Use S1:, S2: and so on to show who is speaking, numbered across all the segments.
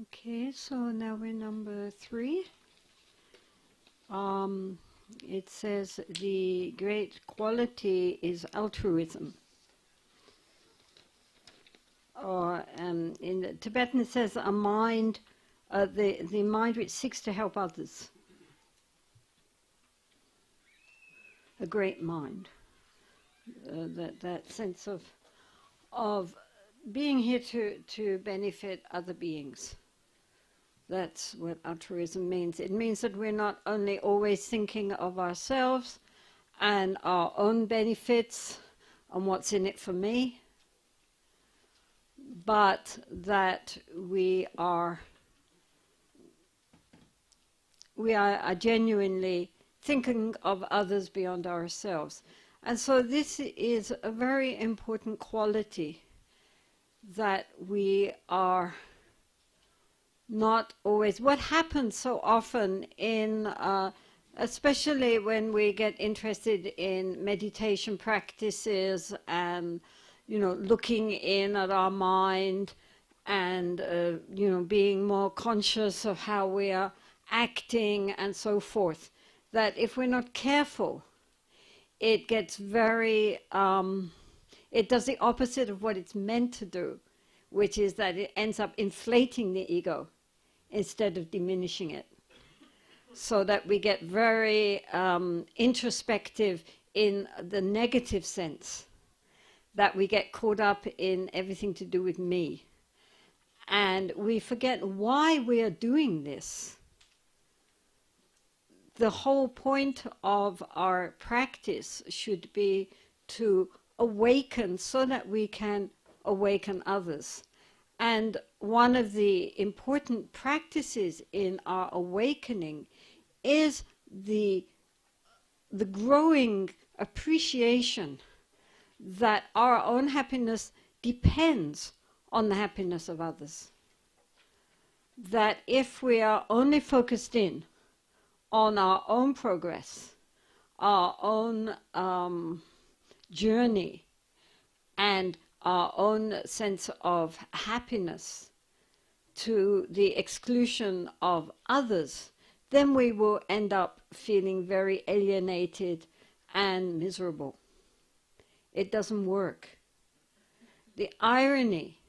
S1: Okay, so now we're number 3. It says the great quality is altruism. Or in the Tibetan it says a mind, the mind which seeks to help others. A great mind. That sense of being here to benefit other beings. That's what altruism means. It means that we're not only always thinking of ourselves and our own benefits and what's in it for me, but that we are genuinely thinking of others beyond ourselves. And so this is a very important quality, that we are not always. What happens so often in, especially when we get interested in meditation practices and, looking in at our mind and, being more conscious of how we are acting and so forth, that if we're not careful, it gets very, it does the opposite of what it's meant to do, which is that it ends up inflating the ego instead of diminishing it. So that we get very introspective in the negative sense, that we get caught up in everything to do with me. And we forget why we are doing this. The whole point of our practice should be to awaken so that we can awaken others. And one of the important practices in our awakening is the growing appreciation that our own happiness depends on the happiness of others. That if we are only focused in on our own progress, our own journey, and our own sense of happiness to the exclusion of others, then we will end up feeling very alienated and miserable. It doesn't work. The irony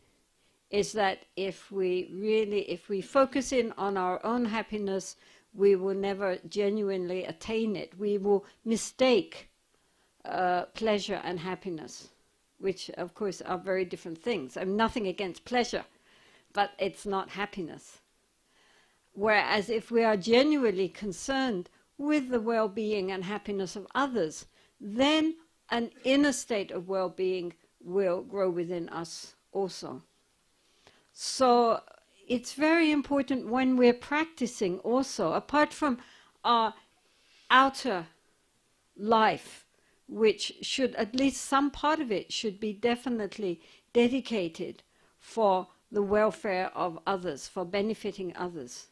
S1: is that if we focus in on our own happiness, we will never genuinely attain it. We will mistake pleasure and happiness, which of course are very different things. I'm nothing against pleasure, but it's not happiness. Whereas if we are genuinely concerned with the well-being and happiness of others, then an inner state of well-being will grow within us also. So it's very important when we're practicing also, apart from our outer life, which should, at least some part of it, should be definitely dedicated for the welfare of others, for benefiting others.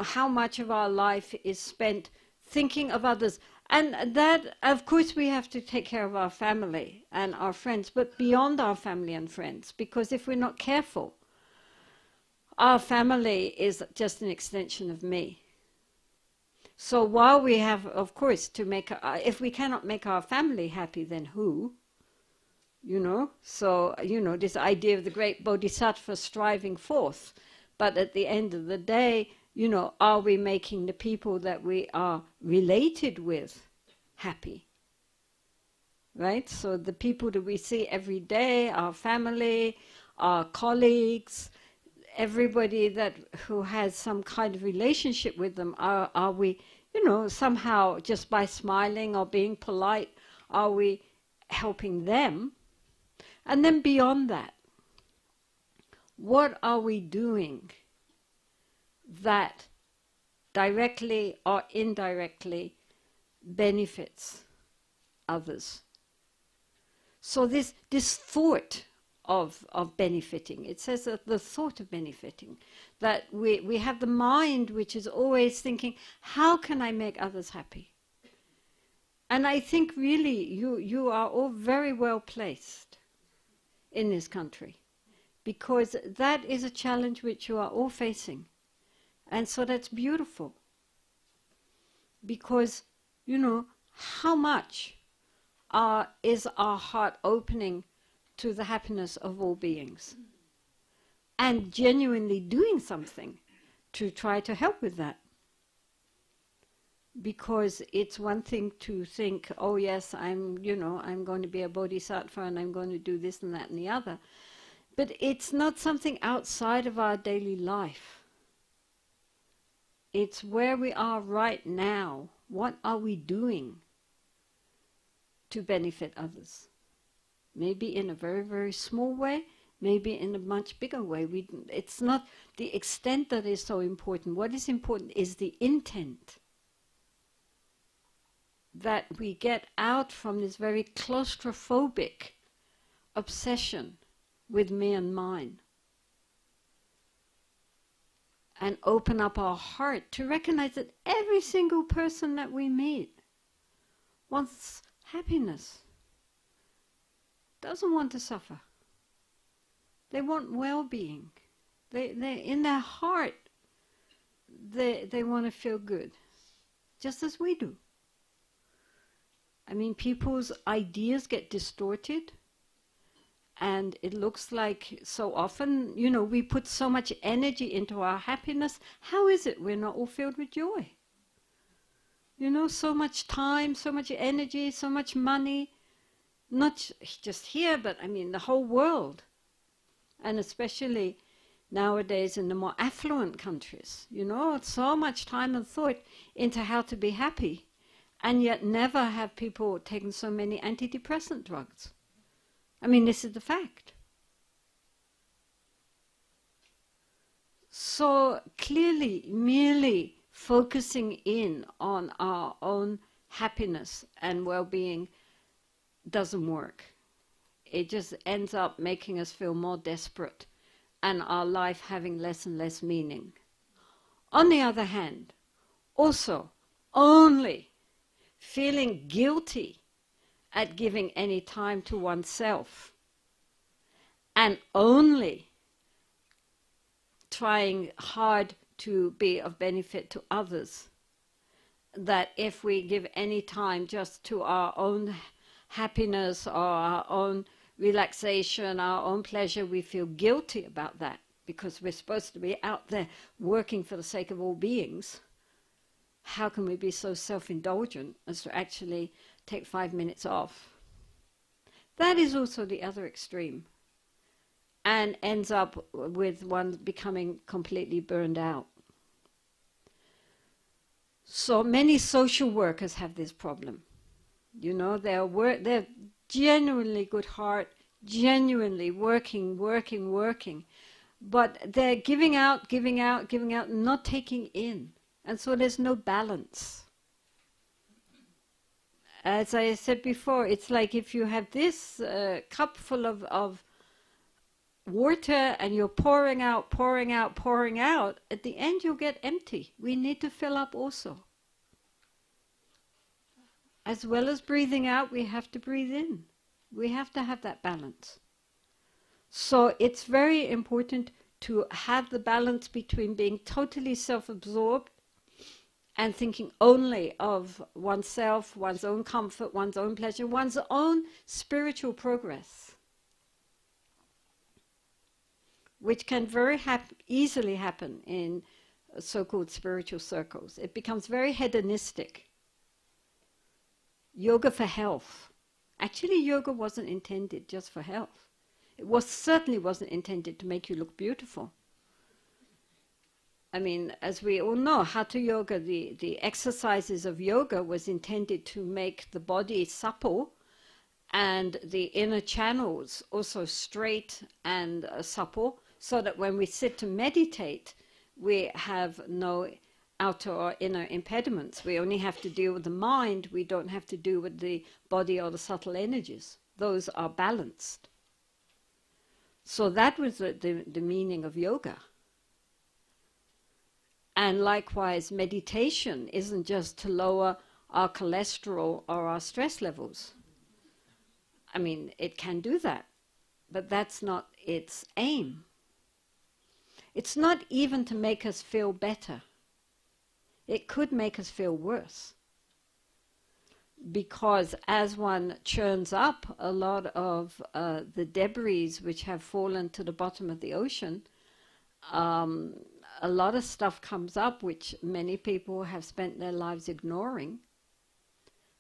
S1: How much of our life is spent thinking of others. And that, of course, we have to take care of our family and our friends, but beyond our family and friends, because if we're not careful, our family is just an extension of me. So while we have, of course, to make, if we cannot make our family happy, then who? So, this idea of the great bodhisattva striving forth. But at the end of the day, are we making the people that we are related with happy? Right? So the people that we see every day, our family, our colleagues, everybody who has some kind of relationship with them, are we, somehow just by smiling or being polite, are we helping them? And then beyond that, what are we doing that directly or indirectly benefits others? So this thought of benefiting, it says that the thought of benefiting, that we have the mind which is always thinking, how can I make others happy? And I think really you are all very well placed in this country because that is a challenge which you are all facing. And so that's beautiful. Because, you know, how much is our heart opening to the happiness of all beings? And genuinely doing something to try to help with that. Because it's one thing to think, oh yes, I'm going to be a bodhisattva and I'm going to do this and that and the other. But it's not something outside of our daily life. It's where we are right now. What are we doing to benefit others? Maybe in a very, very small way, maybe in a much bigger way. It's not the extent that is so important. What is important is the intent. That we get out from this very claustrophobic obsession with me and mine. And open up our heart to recognize that every single person that we meet wants happiness, doesn't want to suffer. They want well-being. They in their heart, they want to feel good, just as we do. I mean, people's ideas get distorted, and it looks like so often, you know, we put so much energy into our happiness. How is it we're not all filled with joy? You know, so much time, so much energy, so much money, not just here, but I mean the whole world. And especially nowadays in the more affluent countries, you know, so much time and thought into how to be happy. And yet never have people taken so many antidepressant drugs. I mean, this is the fact. So clearly, merely focusing in on our own happiness and well-being doesn't work. It just ends up making us feel more desperate and our life having less and less meaning. On the other hand, also, only feeling guilty at giving any time to oneself and only trying hard to be of benefit to others, that if we give any time just to our own happiness or our own relaxation, our own pleasure, we feel guilty about that because we're supposed to be out there working for the sake of all beings. How can we be so self-indulgent as to actually take 5 minutes off? That is also the other extreme, and ends up with one becoming completely burned out. So many social workers have this problem. You know, they're genuinely good heart, genuinely working, but they're giving out, not taking in. And so there's no balance. As I said before, it's like if you have this cup full of water and you're pouring out, at the end you'll get empty. We need to fill up also. As well as breathing out, we have to breathe in. We have to have that balance. So it's very important to have the balance between being totally self-absorbed and thinking only of oneself, one's own comfort, one's own pleasure, one's own spiritual progress, which can very easily happen in so-called spiritual circles. It becomes very hedonistic. Yoga for health. Actually, yoga wasn't intended just for health. It certainly wasn't intended to make you look beautiful. I mean, as we all know, Hatha Yoga, the exercises of yoga was intended to make the body supple and the inner channels also straight and supple, so that when we sit to meditate, we have no outer or inner impediments. We only have to deal with the mind. We don't have to deal with the body or the subtle energies. Those are balanced. So that was the meaning of yoga. And likewise, meditation isn't just to lower our cholesterol or our stress levels. I mean, it can do that, but that's not its aim. It's not even to make us feel better. It could make us feel worse. Because as one churns up a lot of the debris which have fallen to the bottom of the ocean, a lot of stuff comes up which many people have spent their lives ignoring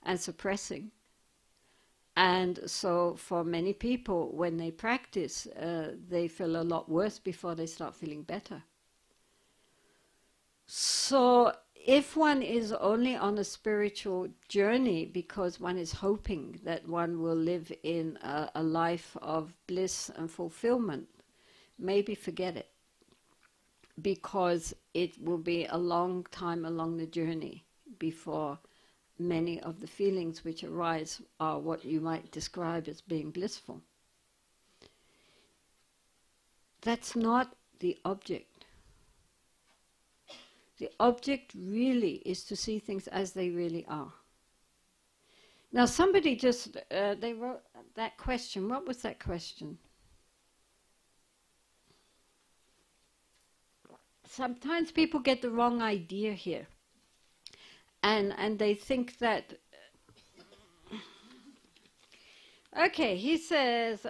S1: and suppressing. And so for many people, when they practice, they feel a lot worse before they start feeling better. So if one is only on a spiritual journey because one is hoping that one will live in a life of bliss and fulfillment, maybe forget it. Because it will be a long time along the journey before many of the feelings which arise are what you might describe as being blissful. That's not the object. The object really is to see things as they really are. Now somebody just, they wrote that question. What was that question? Sometimes people get the wrong idea here. And they think that... Okay, he says,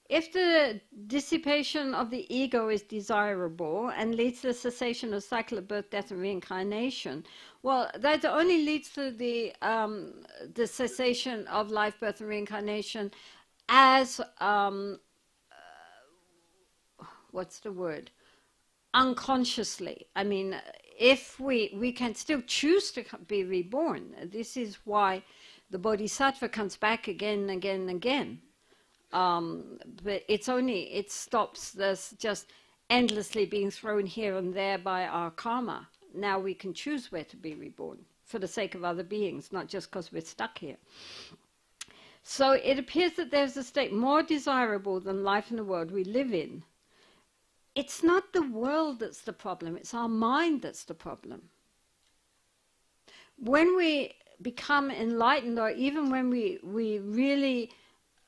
S1: if the dissipation of the ego is desirable and leads to the cessation of cycle of birth, death and reincarnation, well, that only leads to the cessation of life, birth and reincarnation as, what's the word? Unconsciously. I mean, if we can still choose to be reborn. This is why the bodhisattva comes back again and again and again. But it stops this just endlessly being thrown here and there by our karma. Now we can choose where to be reborn for the sake of other beings, not just because we're stuck here. So it appears that there's a state more desirable than life in the world we live in. It's not the world that's the problem, it's our mind that's the problem. When we become enlightened, or even when we really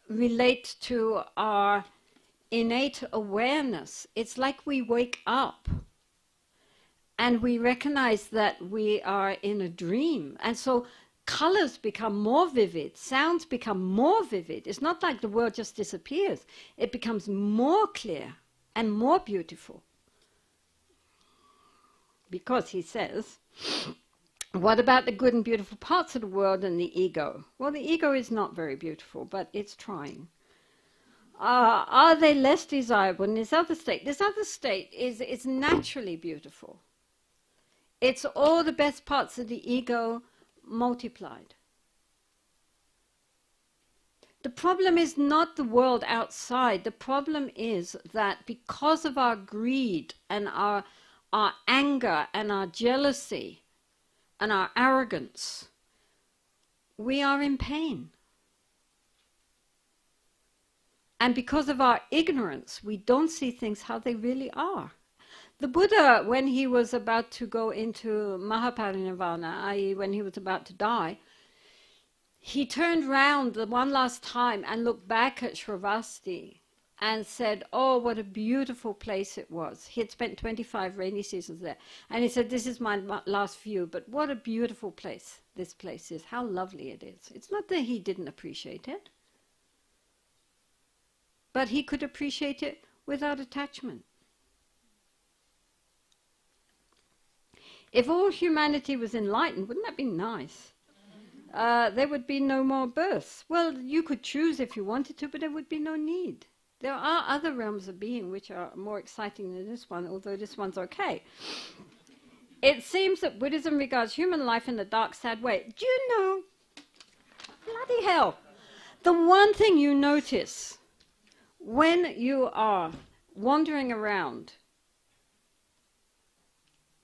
S1: relate to our innate awareness, it's like we wake up and we recognize that we are in a dream. And so colors become more vivid, sounds become more vivid. It's not like the world just disappears. It becomes more clear and more beautiful. Because he says, what about the good and beautiful parts of the world and the ego? Well, the ego is not very beautiful, but it's trying. Are they less desirable in this other state? This other state is naturally beautiful. It's all the best parts of the ego multiplied. The problem is not the world outside. The problem is that because of our greed and our anger and our jealousy and our arrogance, we are in pain. And because of our ignorance, we don't see things how they really are. The Buddha, when he was about to go into Mahaparinirvana, i.e. when he was about to die, he turned round the one last time and looked back at Shravasti and said, oh, what a beautiful place it was. He had spent 25 rainy seasons there. And he said, this is my last view, but what a beautiful place this place is. How lovely it is. It's not that he didn't appreciate it, but he could appreciate it without attachment. If all humanity was enlightened, wouldn't that be nice? There would be no more births. Well, you could choose if you wanted to, but there would be no need. There are other realms of being which are more exciting than this one, although this one's okay. It seems that Buddhism regards human life in a dark, sad way. Do you know, bloody hell, the one thing you notice when you are wandering around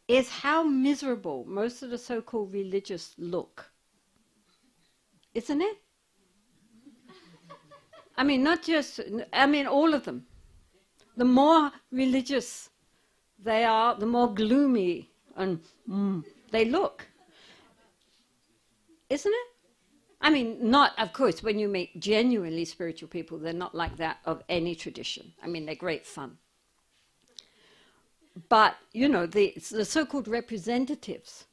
S1: is how miserable most of the so-called religious look. Isn't it? I mean, not just, I mean, all of them. The more religious they are, the more gloomy and they look. Isn't it? I mean, not, of course, when you meet genuinely spiritual people, they're not like that of any tradition. I mean, they're great fun. But, you know, the so-called representatives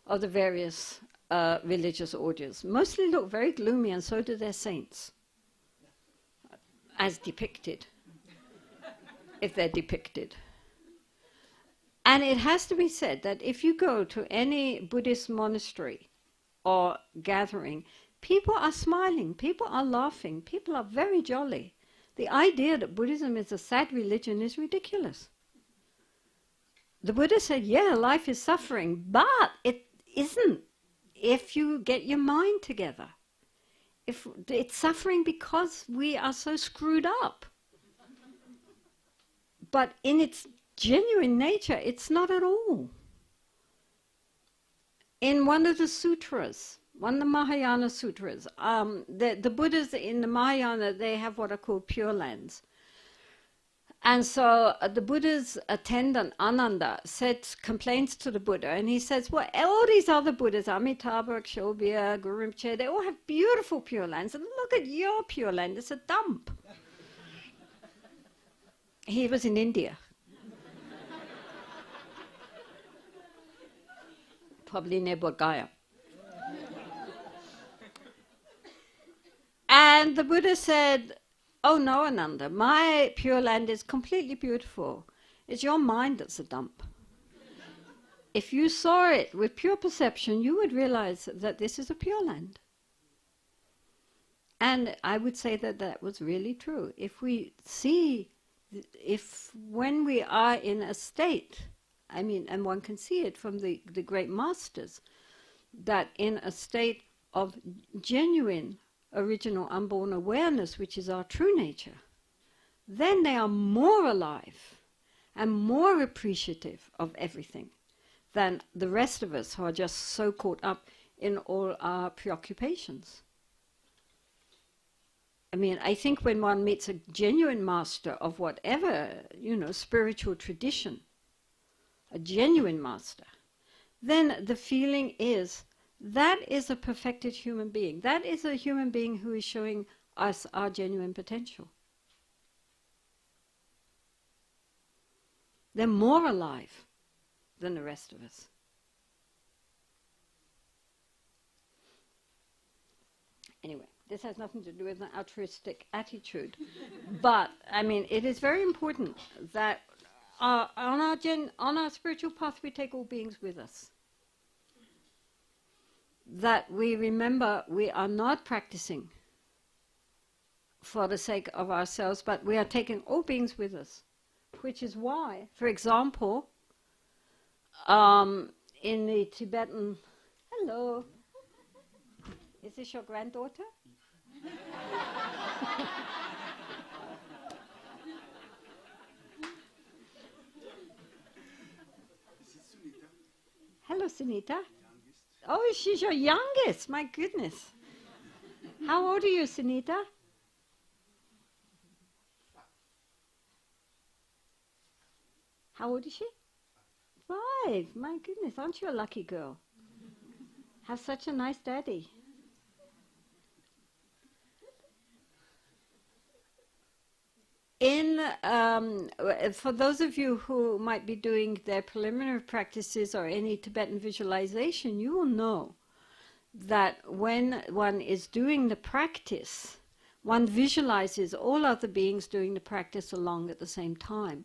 S1: of the various religious orders mostly look very gloomy, and so do their saints, as depicted, if they're depicted. And it has to be said that if you go to any Buddhist monastery or gathering, people are smiling, people are laughing, people are very jolly. The idea that Buddhism is a sad religion is ridiculous. The Buddha said, yeah, life is suffering, but it isn't if you get your mind together. If it's suffering because we are so screwed up. But in its genuine nature, it's not at all. In one of the sutras, one of the Mahayana sutras, the Buddhas in the Mahayana, they have what are called Pure Lands. And so the Buddha's attendant, Ananda, complains to the Buddha, and he says, well, all these other Buddhas, Amitabha, Akshobhya, Guru Rinpoche, they all have beautiful Pure Lands, and look at your Pure Land, it's a dump. He was in India. Probably near Bodh Gaya. And the Buddha said, oh no, Ananda, my Pure Land is completely beautiful. It's your mind that's a dump. If you saw it with pure perception, you would realize that this is a Pure Land. And I would say that that was really true. If we see, when we are in a state, I mean, and one can see it from the great masters, that in a state of genuine original unborn awareness, which is our true nature, then they are more alive and more appreciative of everything than the rest of us who are just so caught up in all our preoccupations. I mean, I think when one meets a genuine master of whatever, you know, spiritual tradition, a genuine master, then the feeling is that is a perfected human being. That is a human being who is showing us our genuine potential. They're more alive than the rest of us. Anyway, this has nothing to do with an altruistic attitude. But, I mean, it is very important that on our spiritual path we take all beings with us. That we remember we are not practicing for the sake of ourselves, but we are taking all beings with us. Which is why, for example, in the Tibetan... Hello. Is this your granddaughter? Hello, Sunita. Oh, she's your youngest. My goodness. How old are you, Sunita? How old is she? 5. My goodness, aren't you a lucky girl? Have such a nice daddy. For those of you who might be doing their preliminary practices or any Tibetan visualization, you will know that when one is doing the practice, one visualizes all other beings doing the practice along at the same time.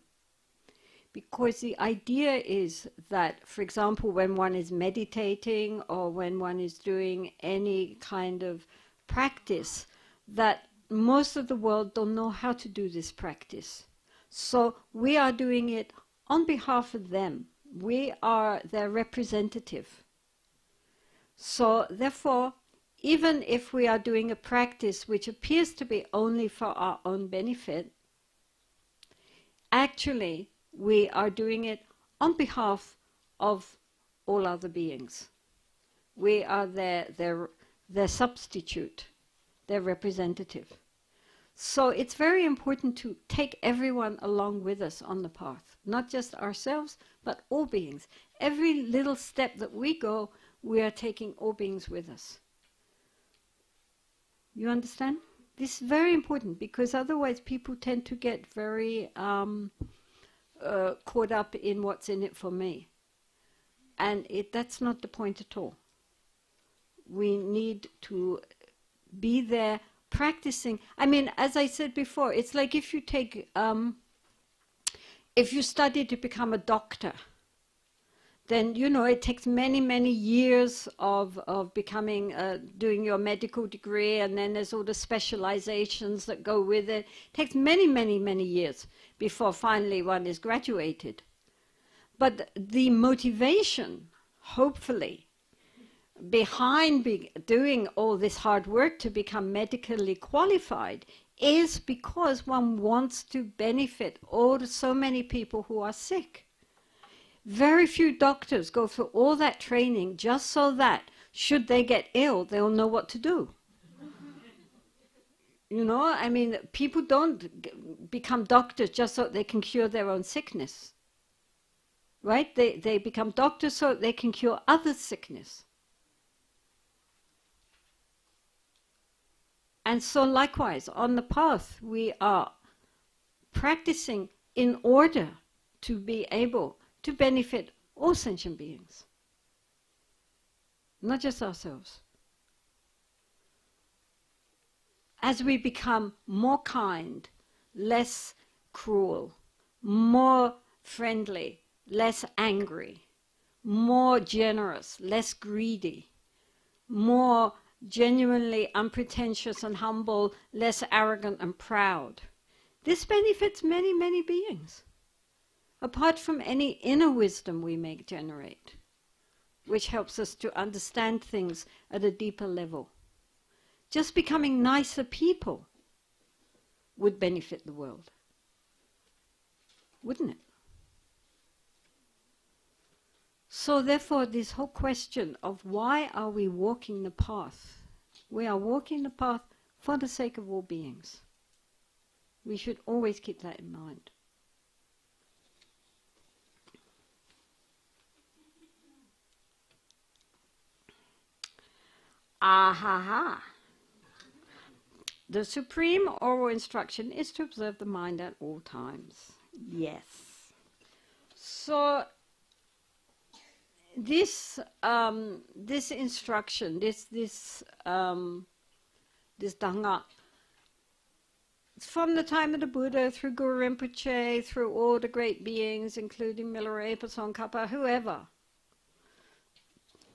S1: Because the idea is that, for example, when one is meditating or when one is doing any kind of practice, that most of the world don't know how to do this practice. So we are doing it on behalf of them. We are their representative. So therefore, even if we are doing a practice which appears to be only for our own benefit, actually we are doing it on behalf of all other beings. We are their substitute, their representative. So it's very important to take everyone along with us on the path, not just ourselves, but all beings. Every little step that we go, we are taking all beings with us. You understand? This is very important, because otherwise people tend to get very caught up in what's in it for me. And that's not the point at all. We need to be there practicing. I mean, as I said before, it's like if you take, if you study to become a doctor, then, you know, it takes many, many years of becoming, doing your medical degree, and then there's all the specializations that go with it. It takes many, many, many years before finally one is graduated. But the motivation, hopefully, behind doing all this hard work to become medically qualified is because one wants to benefit so many people who are sick. Very few doctors go through all that training just so that, should they get ill, they'll know what to do. You know, I mean, people don't become doctors just so they can cure their own sickness. Right? They become doctors so they can cure others' sickness. And so likewise, on the path, we are practicing in order to be able to benefit all sentient beings, not just ourselves. As we become more kind, less cruel, more friendly, less angry, more generous, less greedy, more genuinely unpretentious and humble, less arrogant and proud. This benefits many, many beings, apart from any inner wisdom we may generate, which helps us to understand things at a deeper level. Just becoming nicer people would benefit the world, wouldn't it? So therefore, this whole question of why are we walking the path? We are walking the path for the sake of all beings. We should always keep that in mind. Ahaha. The supreme oral instruction is to observe the mind at all times. Yes. So this instruction, this Dhamma, from the time of the Buddha through Guru Rinpoche, through all the great beings, including Milarepa, Tsongkhapa, whoever,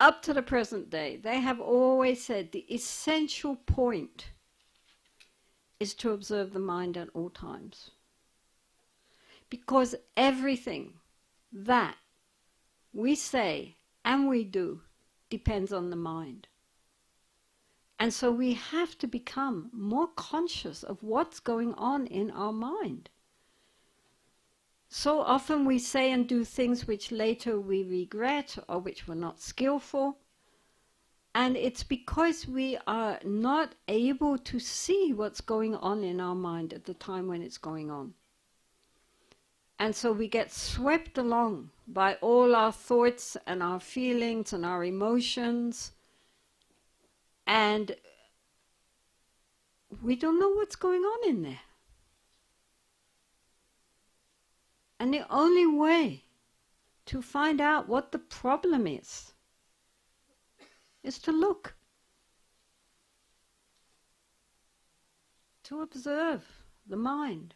S1: up to the present day, they have always said the essential point is to observe the mind at all times. Because everything that we say and we do depends on the mind. And so we have to become more conscious of what's going on in our mind. So often we say and do things which later we regret or which were not skillful. And it's because we are not able to see what's going on in our mind at the time when it's going on. And so we get swept along by all our thoughts and our feelings and our emotions. And we don't know what's going on in there. And the only way to find out what the problem is to look, to observe the mind.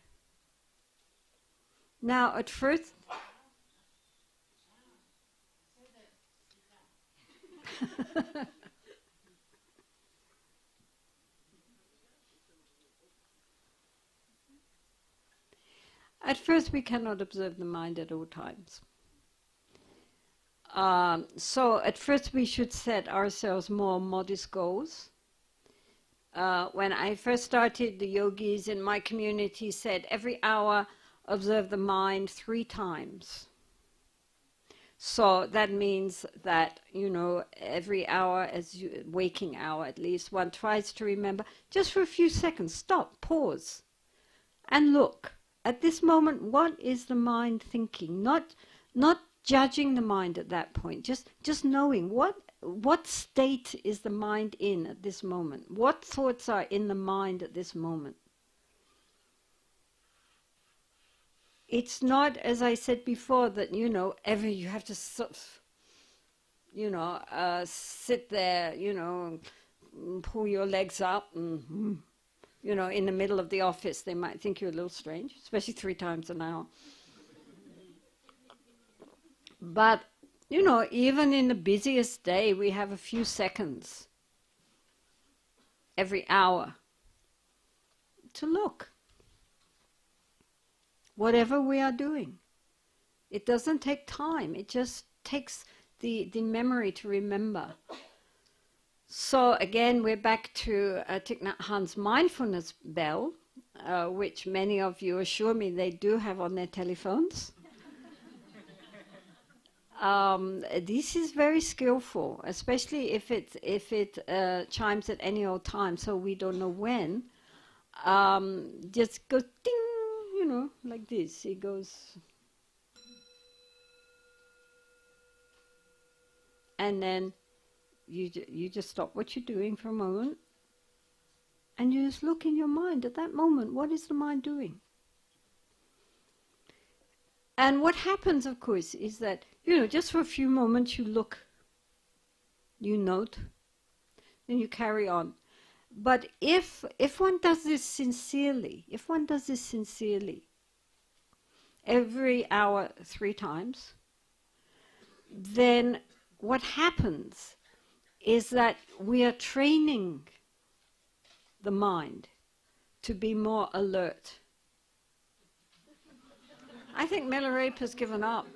S1: Now, at first, at first we cannot observe the mind at all times. So at first we should set ourselves more modest goals. When I first started, the yogis in my community said every hour observe the mind 3 times. So that means that, you know, every hour, waking hour at least, one tries to remember, just for a few seconds, stop, pause, and look. At this moment, what is the mind thinking? Not judging the mind at that point, just knowing what what state is the mind in at this moment? What thoughts are in the mind at this moment? It's not, as I said before, that, you know, you have to sort of, you know, sit there, you know, pull your legs up and, you know, in the middle of the office. They might think you're a little strange, especially 3 times an hour. But, you know, even in the busiest day, we have a few seconds every hour to look. Whatever we are doing. It doesn't take time. It just takes the memory to remember. So again, we're back to Thich Nhat Hanh's mindfulness bell, which many of you assure me they do have on their telephones. This is very skillful, especially if it chimes at any old time, so we don't know when. Just goes ding, you know, like this. It goes, and then you just stop what you're doing for a moment, and you just look in your mind at that moment. What is the mind doing? And what happens, of course, is that, you know, just for a few moments you look, you note, then you carry on. But if one does this sincerely, every hour 3 times, then what happens is that we are training the mind to be more alert. I think Milarepa has given up.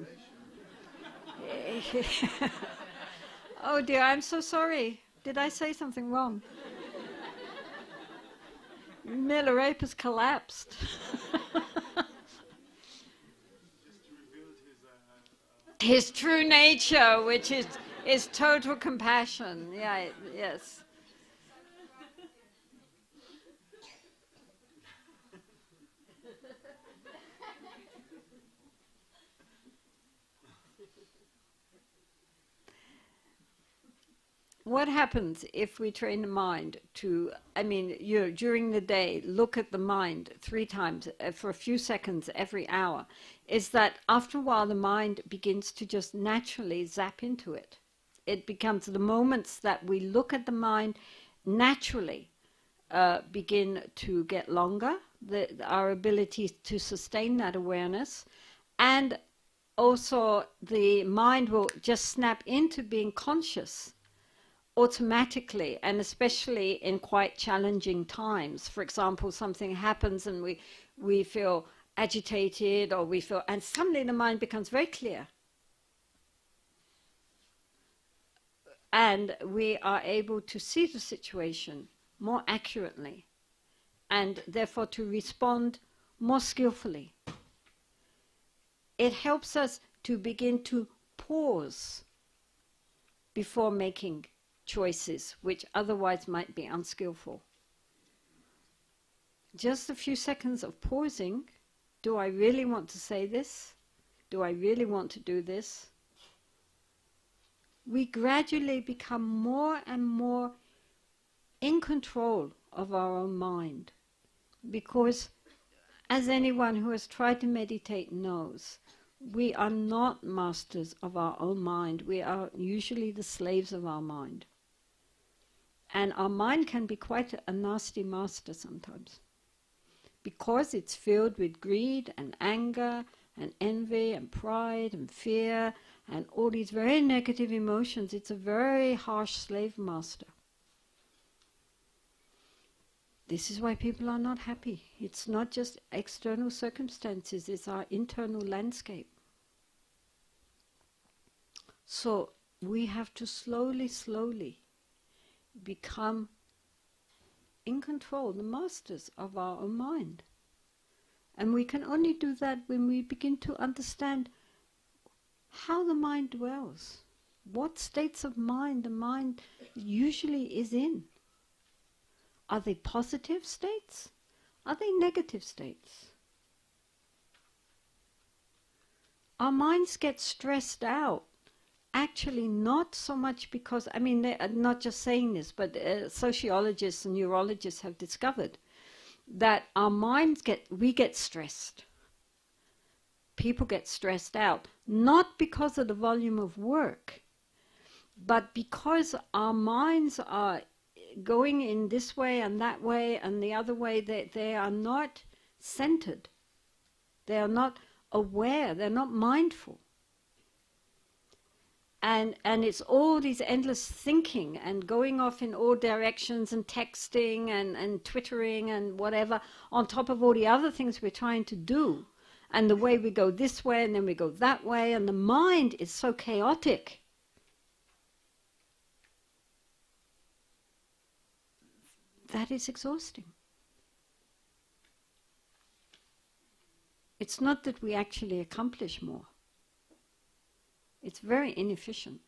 S1: Oh dear, I'm so sorry. Did I say something wrong? Milarepa's collapsed. His true nature, which is total compassion. Yeah, yes. What happens if we train the mind to, during the day, look at the mind 3 times for a few seconds every hour, is that after a while the mind begins to just naturally zap into it. It becomes the moments that we look at the mind naturally begin to get longer, our ability to sustain that awareness, and also the mind will just snap into being conscious automatically, and especially in quite challenging times. For example, something happens and we feel agitated, or and suddenly the mind becomes very clear. And we are able to see the situation more accurately, and therefore to respond more skillfully. It helps us to begin to pause before making choices which otherwise might be unskillful. Just a few seconds of pausing. Do I really want to say this? Do I really want to do this? We gradually become more and more in control of our own mind, because, as anyone who has tried to meditate knows, we are not masters of our own mind. We are usually the slaves of our mind. And our mind can be quite a nasty master sometimes, because it's filled with greed and anger and envy and pride and fear and all these very negative emotions. It's a very harsh slave master. This is why people are not happy. It's not just external circumstances, it's our internal landscape. So we have to slowly become in control, the masters of our own mind. And we can only do that when we begin to understand how the mind dwells, what states of mind the mind usually is in. Are they positive states? Are they negative states? Our minds get stressed out actually not so much because, I mean, they're not just saying this, but sociologists and neurologists have discovered that our minds we get stressed. People get stressed out, not because of the volume of work, but because our minds are going in this way and that way and the other way. They are not centered. They are not aware. They're not mindful. And it's all these endless thinking and going off in all directions and texting and twittering and whatever, on top of all the other things we're trying to do. And the way we go this way and then we go that way, and the mind is so chaotic. That is exhausting. It's not that we actually accomplish more. It's very inefficient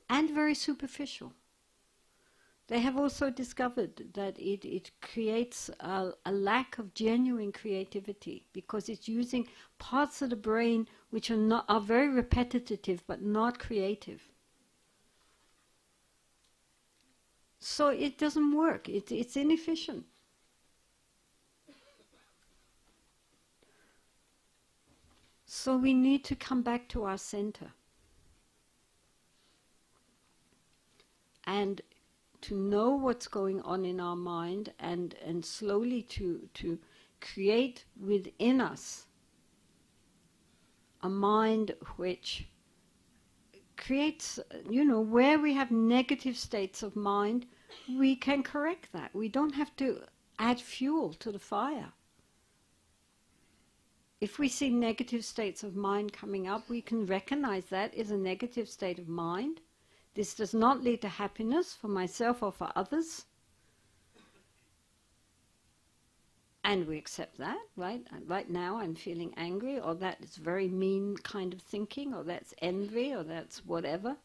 S1: and very superficial. They have also discovered that it creates a lack of genuine creativity because it's using parts of the brain which are very repetitive but not creative. So it doesn't work. It's inefficient. So we need to come back to our center and to know what's going on in our mind and slowly to create within us a mind which creates, where we have negative states of mind, we can correct that. We don't have to add fuel to the fire. If we see negative states of mind coming up, we can recognize that is a negative state of mind. This does not lead to happiness for myself or for others. And we accept that, right? Right now I'm feeling angry, or that is very mean kind of thinking, or that's envy, or that's whatever.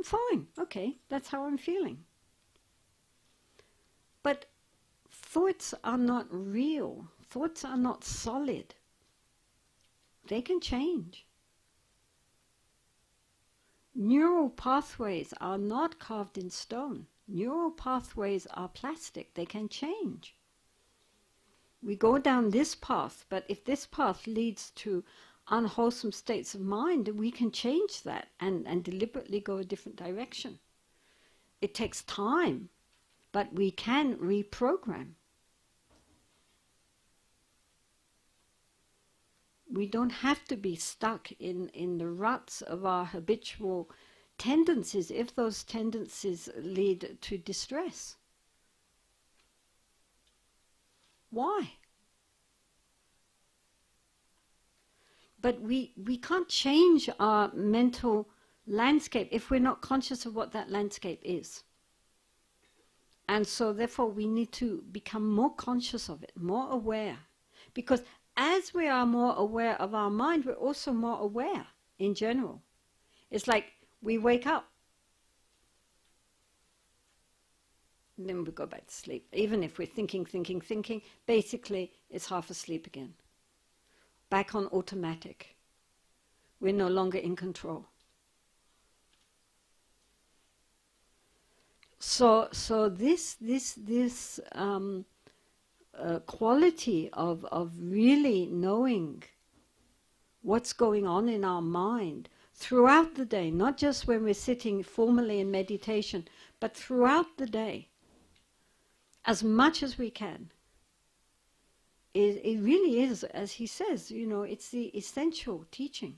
S1: Fine, okay, that's how I'm feeling. But thoughts are not real. Thoughts are not solid. They can change. Neural pathways are not carved in stone. Neural pathways are plastic. They can change. We go down this path, but if this path leads to unwholesome states of mind, we can change that and deliberately go a different direction. It takes time, but we can reprogram. We don't have to be stuck in the ruts of our habitual tendencies if those tendencies lead to distress. Why? But we can't change our mental landscape if we're not conscious of what that landscape is. And so therefore we need to become more conscious of it, more aware. Because as we are more aware of our mind, we're also more aware in general. It's like we wake up, and then we go back to sleep. Even if we're thinking, basically it's half asleep again. Back on automatic. We're no longer in control. So this quality of really knowing what's going on in our mind throughout the day, not just when we're sitting formally in meditation, but throughout the day, as much as we can. It really is, as he says, it's the essential teaching.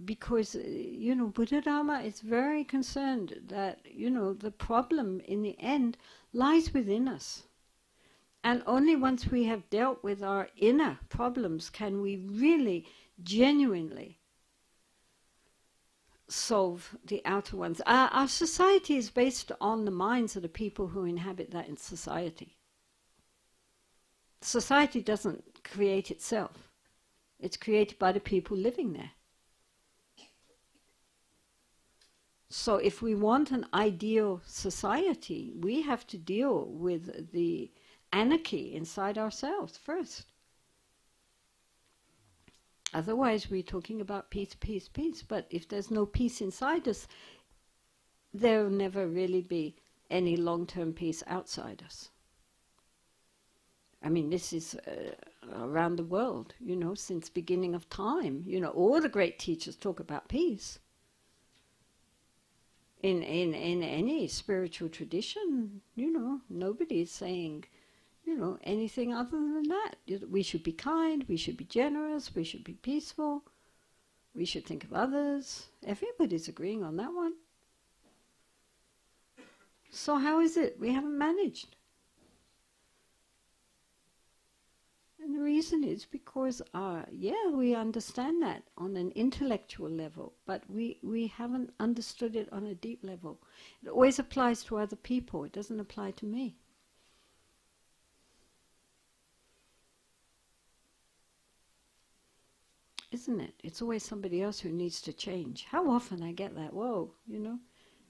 S1: Because, Buddha Dharma is very concerned that, the problem in the end lies within us. And only once we have dealt with our inner problems can we really, genuinely solve the outer ones. Our society is based on the minds of the people who inhabit that in society. Society doesn't create itself. It's created by the people living there. So if we want an ideal society, we have to deal with the anarchy inside ourselves first. Otherwise, we're talking about peace, peace, peace. But if there's no peace inside us, there will never really be any long-term peace outside us. I mean, this is around the world, since beginning of time. All the great teachers talk about peace. In any spiritual tradition, nobody's saying, anything other than that. We should be kind, we should be generous, we should be peaceful, we should think of others. Everybody's agreeing on that one. So how is it we haven't managed? And the reason is because, we understand that on an intellectual level, but we haven't understood it on a deep level. It always applies to other people, it doesn't apply to me. Isn't it? It's always somebody else who needs to change. How often I get that, whoa,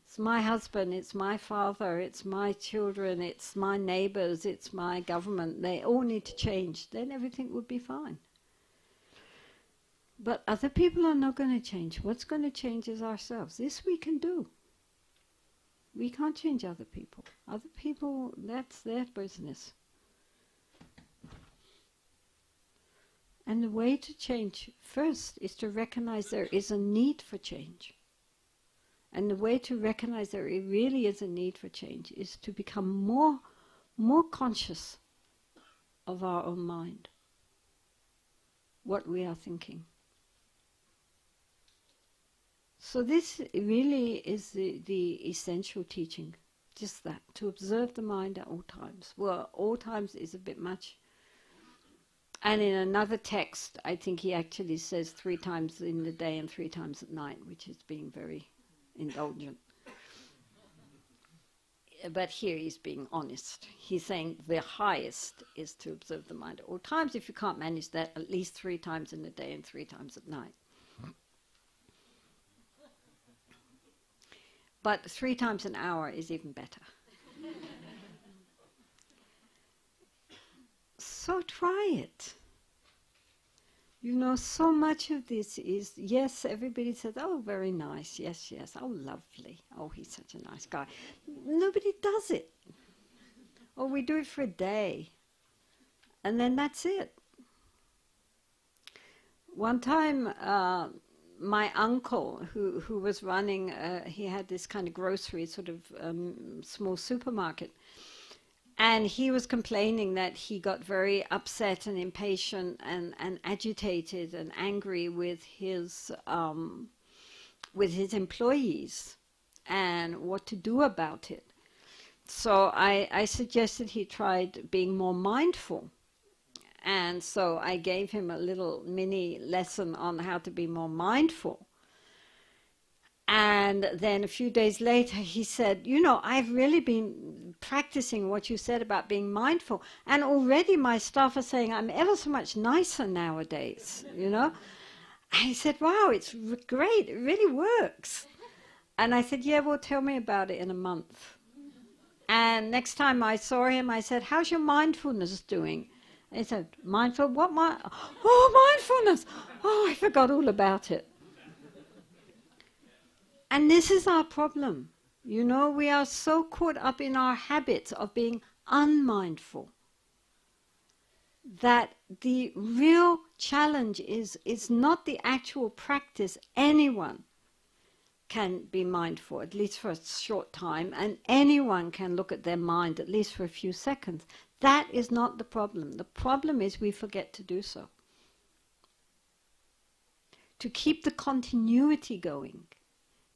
S1: it's my husband, it's my father, it's my children, it's my neighbors, it's my government. They all need to change. Then everything would be fine. But other people are not going to change. What's going to change is ourselves. This we can do. We can't change other people. Other people, that's their business. And the way to change first is to recognize there is a need for change. And the way to recognize there really is a need for change is to become more conscious of our own mind, what we are thinking. So this really is the essential teaching, just that, to observe the mind at all times. Well, all times is a bit much. And in another text, I think he actually says 3 times in the day and 3 times at night, which is being very indulgent. But here he's being honest. He's saying the highest is to observe the mind at all times. If you can't manage that, at least 3 times in the day and 3 times at night. But 3 times an hour is even better. So try it. So much of this is, yes, everybody says, oh, very nice, yes, oh, lovely, oh, he's such a nice guy. Nobody does it. Or we do it for a day, and then that's it. One time, my uncle, who was running, he had this kind of grocery, sort of small supermarket, and he was complaining that he got very upset and impatient and agitated and angry with his employees and what to do about it. So I suggested he tried being more mindful. And so I gave him a little mini lesson on how to be more mindful. And then a few days later he said, I've really been practicing what you said about being mindful, and already my staff are saying I'm ever so much nicer nowadays, And he said, wow, it's great, it really works. And I said, yeah, well, tell me about it in a month. And next time I saw him, I said, how's your mindfulness doing? And he said, mindful? What? Mindfulness! Oh, I forgot all about it. And this is our problem. We are so caught up in our habits of being unmindful that the real challenge is not the actual practice. Anyone can be mindful, at least for a short time, and anyone can look at their mind, at least for a few seconds. That is not the problem. The problem is we forget to do so. To keep the continuity going.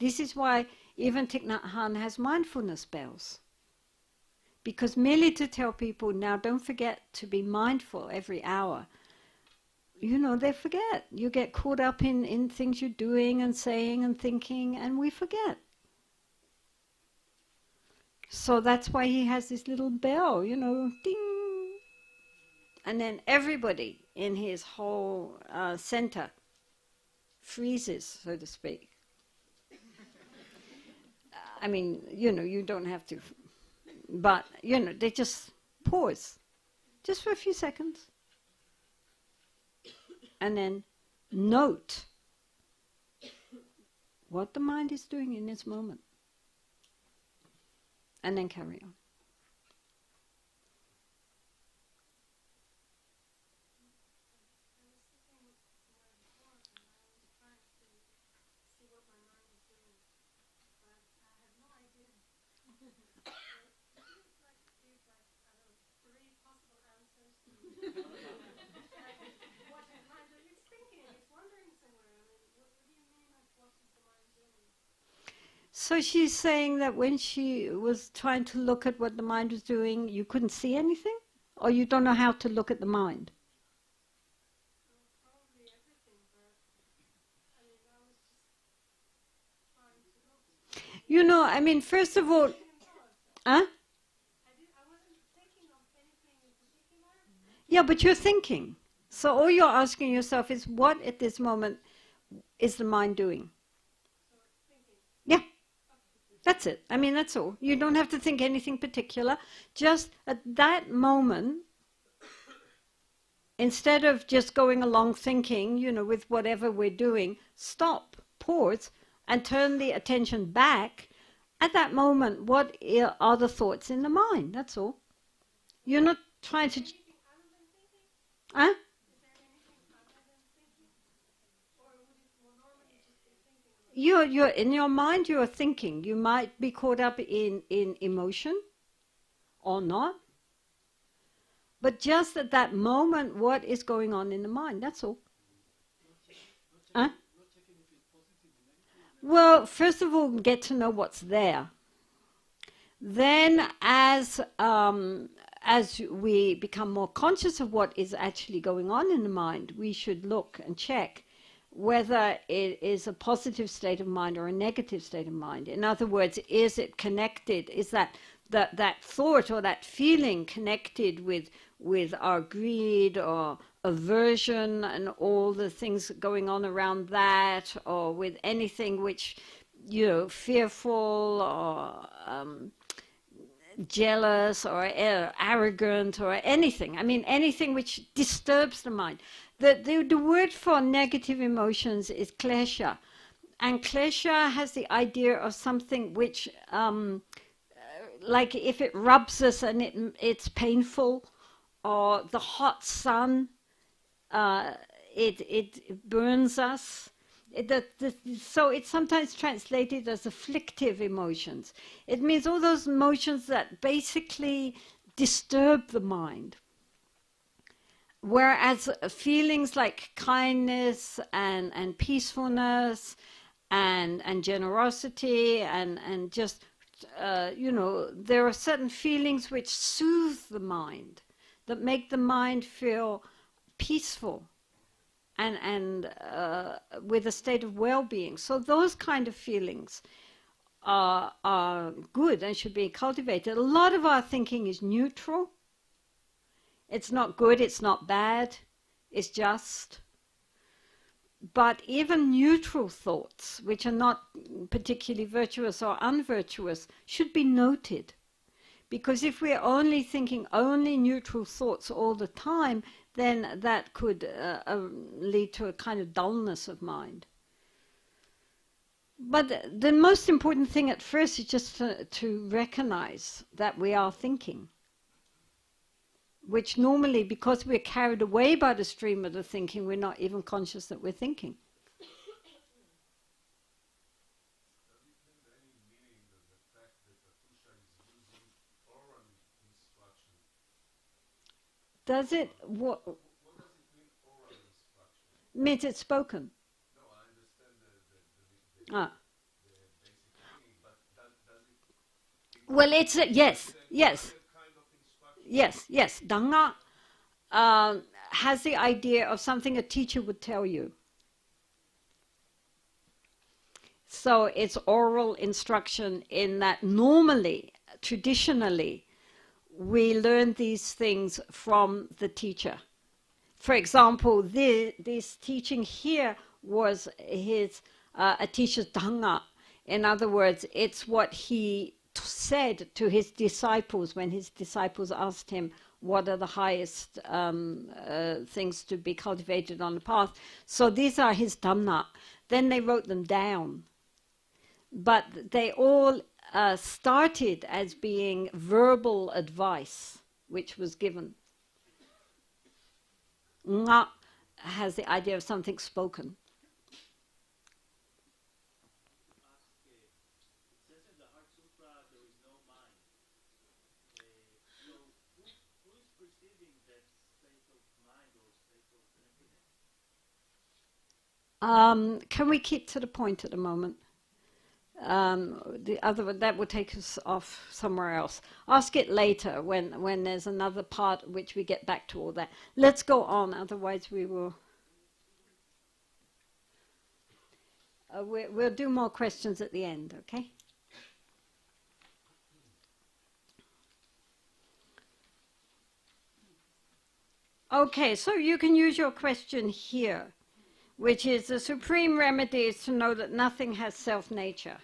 S1: This is why even Thich Nhat Hanh has mindfulness bells. Because merely to tell people, now don't forget to be mindful every hour, they forget. You get caught up in things you're doing and saying and thinking, and we forget. So that's why he has this little bell, ding. And then everybody in his whole center freezes, so to speak. I mean, you don't have to, but, they just pause, just for a few seconds. And then note what the mind is doing in this moment, and then carry on. So she's saying that when she was trying to look at what the mind was doing, you couldn't see anything? Or you don't know how to look at the mind? You know, I mean, first of all, huh? Yeah, but you're thinking. So all you're asking yourself is, what at this moment is the mind doing? Yeah, that's it. I mean, that's all. You don't have to think anything particular. Just at that moment, instead of just going along thinking, you know, with whatever we're doing, stop, pause, and turn the attention back. At that moment, what are the thoughts in the mind? That's all. You're not trying to... Huh? You're in your mind, you're thinking. You might be caught up in emotion or not. But just at that moment, what is going on in the mind? That's all. Huh? Well, first of all, get to know what's there. Then as we become more conscious of what is actually going on in the mind, we should look and check whether it is a positive state of mind or a negative state of mind. In other words, is it connected? Is that thought or that feeling connected with our greed or aversion and all the things going on around that, or with anything which, you know, fearful or jealous or arrogant or anything. I mean, anything which disturbs the mind. The word for negative emotions is klesha. And klesha has the idea of something which, like if it rubs us and it's painful, or the hot sun, it burns us. So it's sometimes translated as afflictive emotions. It means all those emotions that basically disturb the mind. Whereas feelings like kindness and peacefulness and generosity and just, you know, there are certain feelings which soothe the mind, that make the mind feel peaceful and with a state of well-being. So those kind of feelings are good and should be cultivated. A lot of our thinking is neutral. It's not good, it's not bad, it's just. But even neutral thoughts, which are not particularly virtuous or unvirtuous, should be noted. Because if we're only thinking only neutral thoughts all the time, then that could lead to a kind of dullness of mind. But the most important thing at first is just to recognize that we are thinking. Which normally, because we're carried away by the stream of the thinking, we're not even conscious that we're thinking. Does it? What does it mean, oral instruction? Means it's spoken. No, I understand the basic meaning, but does it... Well, it's yes. Yes. Danga has the idea of something a teacher would tell you. So it's oral instruction in that normally, traditionally, we learn these things from the teacher. For example, this teaching here was his Atisha's Danga. In other words, it's what he said to his disciples when his disciples asked him, what are the highest things to be cultivated on the path. So these are his Dhamma. Then they wrote them down. But they all started as being verbal advice, which was given. Nga has the idea of something spoken. Can we keep to the point at the moment? The other that will take us off somewhere else. Ask it later when there's another part which we get back to all that. Let's go on, otherwise we will. We'll do more questions at the end, okay? Okay, so you can use your question here, which is the supreme remedy is to know that nothing has self-nature.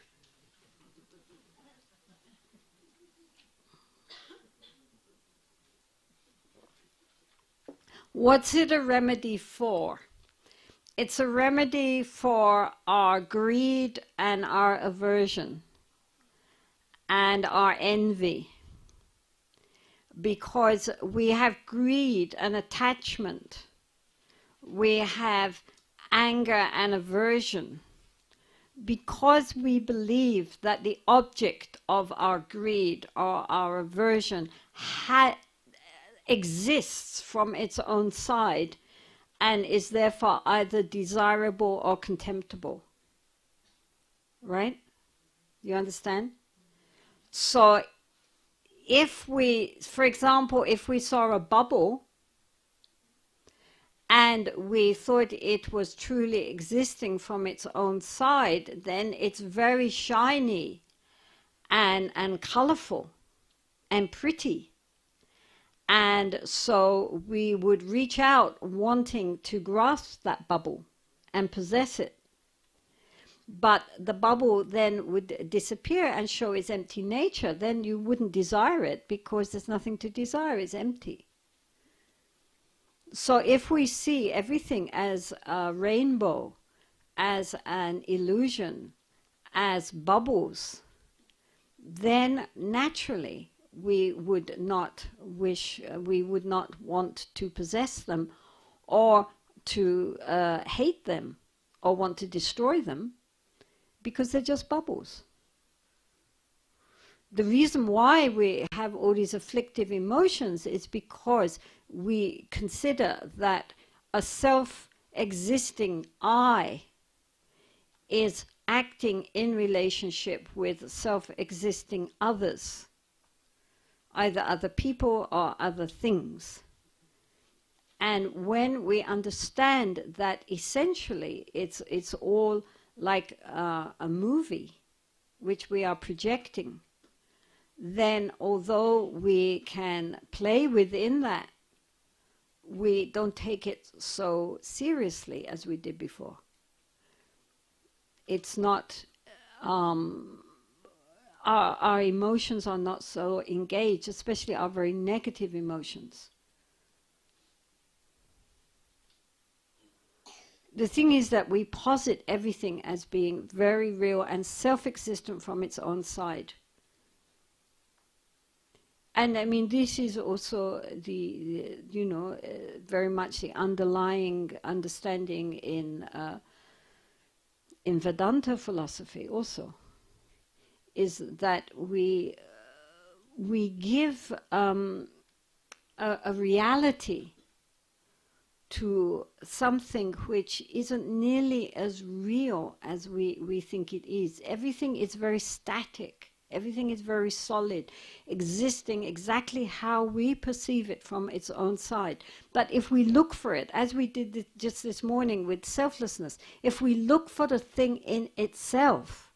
S1: What's it a remedy for? It's a remedy for our greed and our aversion and our envy. Because we have greed and attachment, we have anger and aversion, because we believe that the object of our greed or our aversion exists from its own side and is therefore either desirable or contemptible. Right? You understand? So if we, for example, if we saw a bubble and we thought it was truly existing from its own side, then it's very shiny and colorful and pretty. And so we would reach out wanting to grasp that bubble and possess it. But the bubble then would disappear and show its empty nature. Then you wouldn't desire it because there's nothing to desire, it's empty. So if we see everything as a rainbow, as an illusion, as bubbles, then naturally we would not want to possess them or to hate them or want to destroy them, because they're just bubbles. The reason why we have all these afflictive emotions is because we consider that a self-existing I is acting in relationship with self-existing others, either other people or other things. And when we understand that essentially it's all like a movie which we are projecting, then although we can play within that, we don't take it so seriously as we did before. It's not, our emotions are not so engaged, especially our very negative emotions. The thing is that we posit everything as being very real and self-existent from its own side. And I mean, this is also the very much the underlying understanding in Vedanta philosophy also, is that we give a reality to something which isn't nearly as real as we think it is. Everything is very static. Everything is very solid, existing exactly how we perceive it from its own side. But if we look for it, as we did just this morning with selflessness, if we look for the thing in itself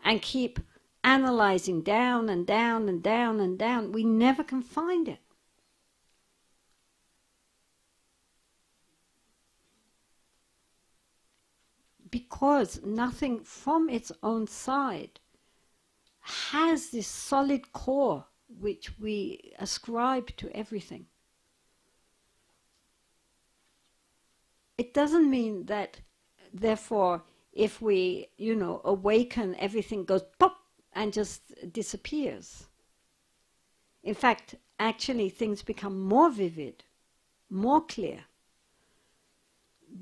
S1: and keep analyzing down and down and down and down, we never can find it. Because nothing from its own side has this solid core which we ascribe to everything. it doesn't mean that, therefore, if we, awaken, everything goes pop and just disappears. In fact, actually things become more vivid, more clear.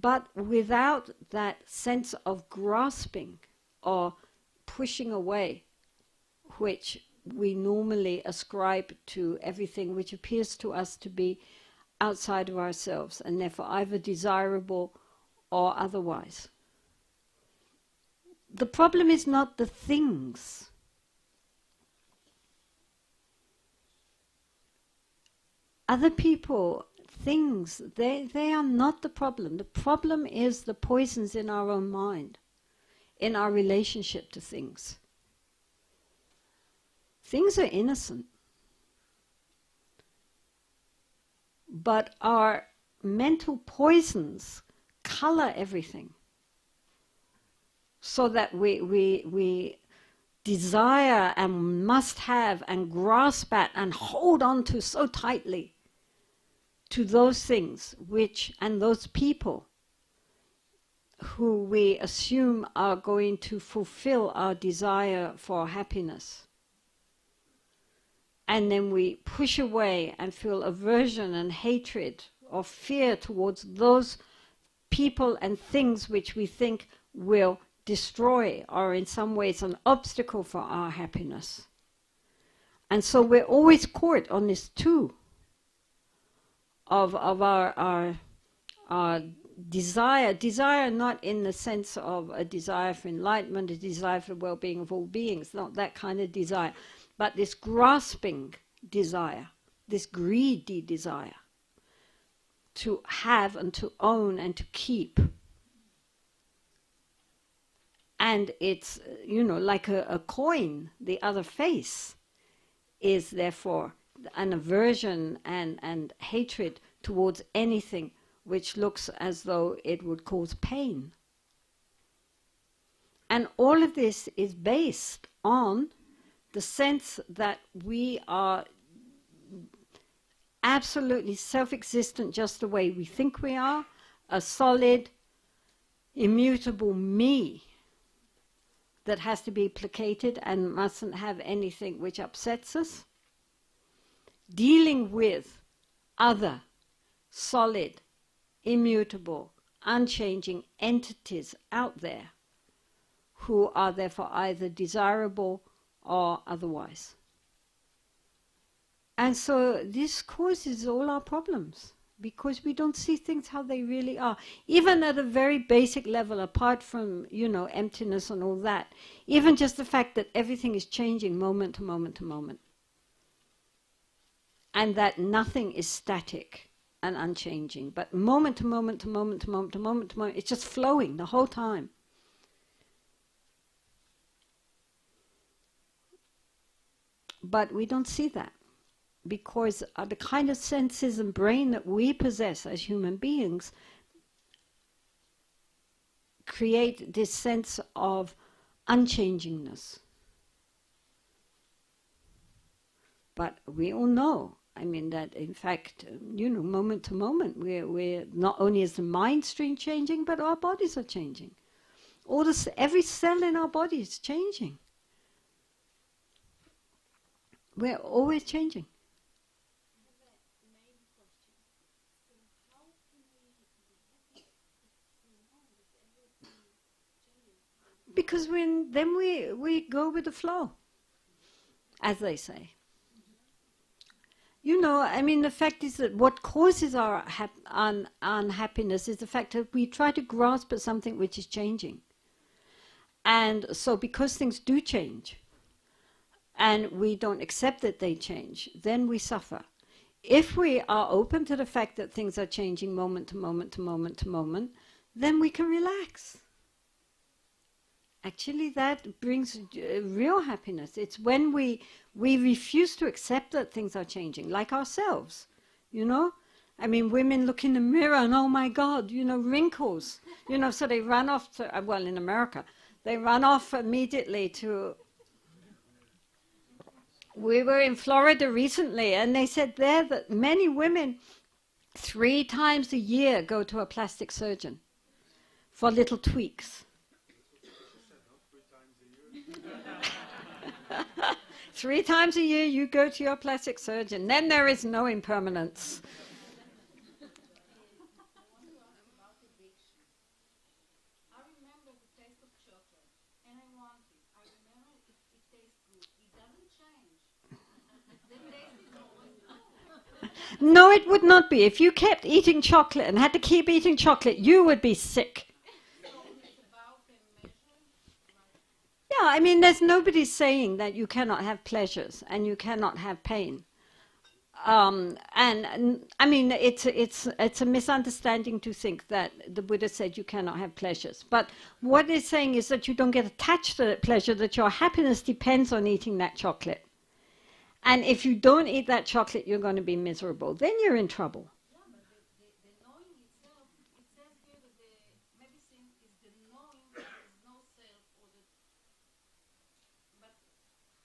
S1: But without that sense of grasping or pushing away, which we normally ascribe to everything which appears to us to be outside of ourselves and therefore either desirable or otherwise. The problem is not the things. Other people, things, they are not the problem. The problem is the poisons in our own mind, in our relationship to things. Things are innocent. But our mental poisons color everything, so that we desire and must have and grasp at and hold on to so tightly to those things which and those people who we assume are going to fulfill our desire for happiness. And then we push away and feel aversion and hatred or fear towards those people and things which we think will destroy or in some ways an obstacle for our happiness. And so we're always caught on this too of our desire not in the sense of a desire for enlightenment, a desire for the well-being of all beings, not that kind of desire, but this grasping desire, this greedy desire to have and to own and to keep. And it's, like a coin, the other face is therefore an aversion and hatred towards anything which looks as though it would cause pain. And all of this is based on the sense that we are absolutely self-existent just the way we think we are, a solid, immutable me that has to be placated and mustn't have anything which upsets us, dealing with other solid, immutable, unchanging entities out there who are therefore either desirable or otherwise. And so this causes all our problems, because we don't see things how they really are. Even at a very basic level, apart from, emptiness and all that, even just the fact that everything is changing moment to moment to moment. And that nothing is static and unchanging, but moment to moment to moment to moment to moment to moment, it's just flowing the whole time. But we don't see that, because the kind of senses and brain that we possess as human beings create this sense of unchangingness. But we all know, that in fact, moment to moment, we're not only is the mind stream changing, but our bodies are changing. Every cell in our body is changing. We're always changing. Because then we go with the flow, as they say. The fact is that what causes our unhappiness is the fact that we try to grasp at something which is changing. And so because things do change, and we don't accept that they change, then we suffer. If we are open to the fact that things are changing moment to moment to moment to moment, then we can relax. Actually, that brings real happiness. It's when we refuse to accept that things are changing, like ourselves, women look in the mirror and, oh my God, wrinkles, so they run off to, in America, they run off immediately to... We were in Florida recently, and they said there that many women 3 times a year go to a plastic surgeon for little tweaks. 3 times a year you go to your plastic surgeon. Then there is no impermanence. No, it would not be. If you kept eating chocolate and had to keep eating chocolate, you would be sick. Yeah, I mean, there's nobody saying that you cannot have pleasures and you cannot have pain. And I mean, it's a misunderstanding to think that the Buddha said you cannot have pleasures. But what it's saying is that you don't get attached to that pleasure, that your happiness depends on eating that chocolate. And if you don't eat that chocolate, you're going to be miserable. Then you're in trouble.
S2: Yeah, but the knowing itself, it says here that the medicine is the knowing that there is no self or the... But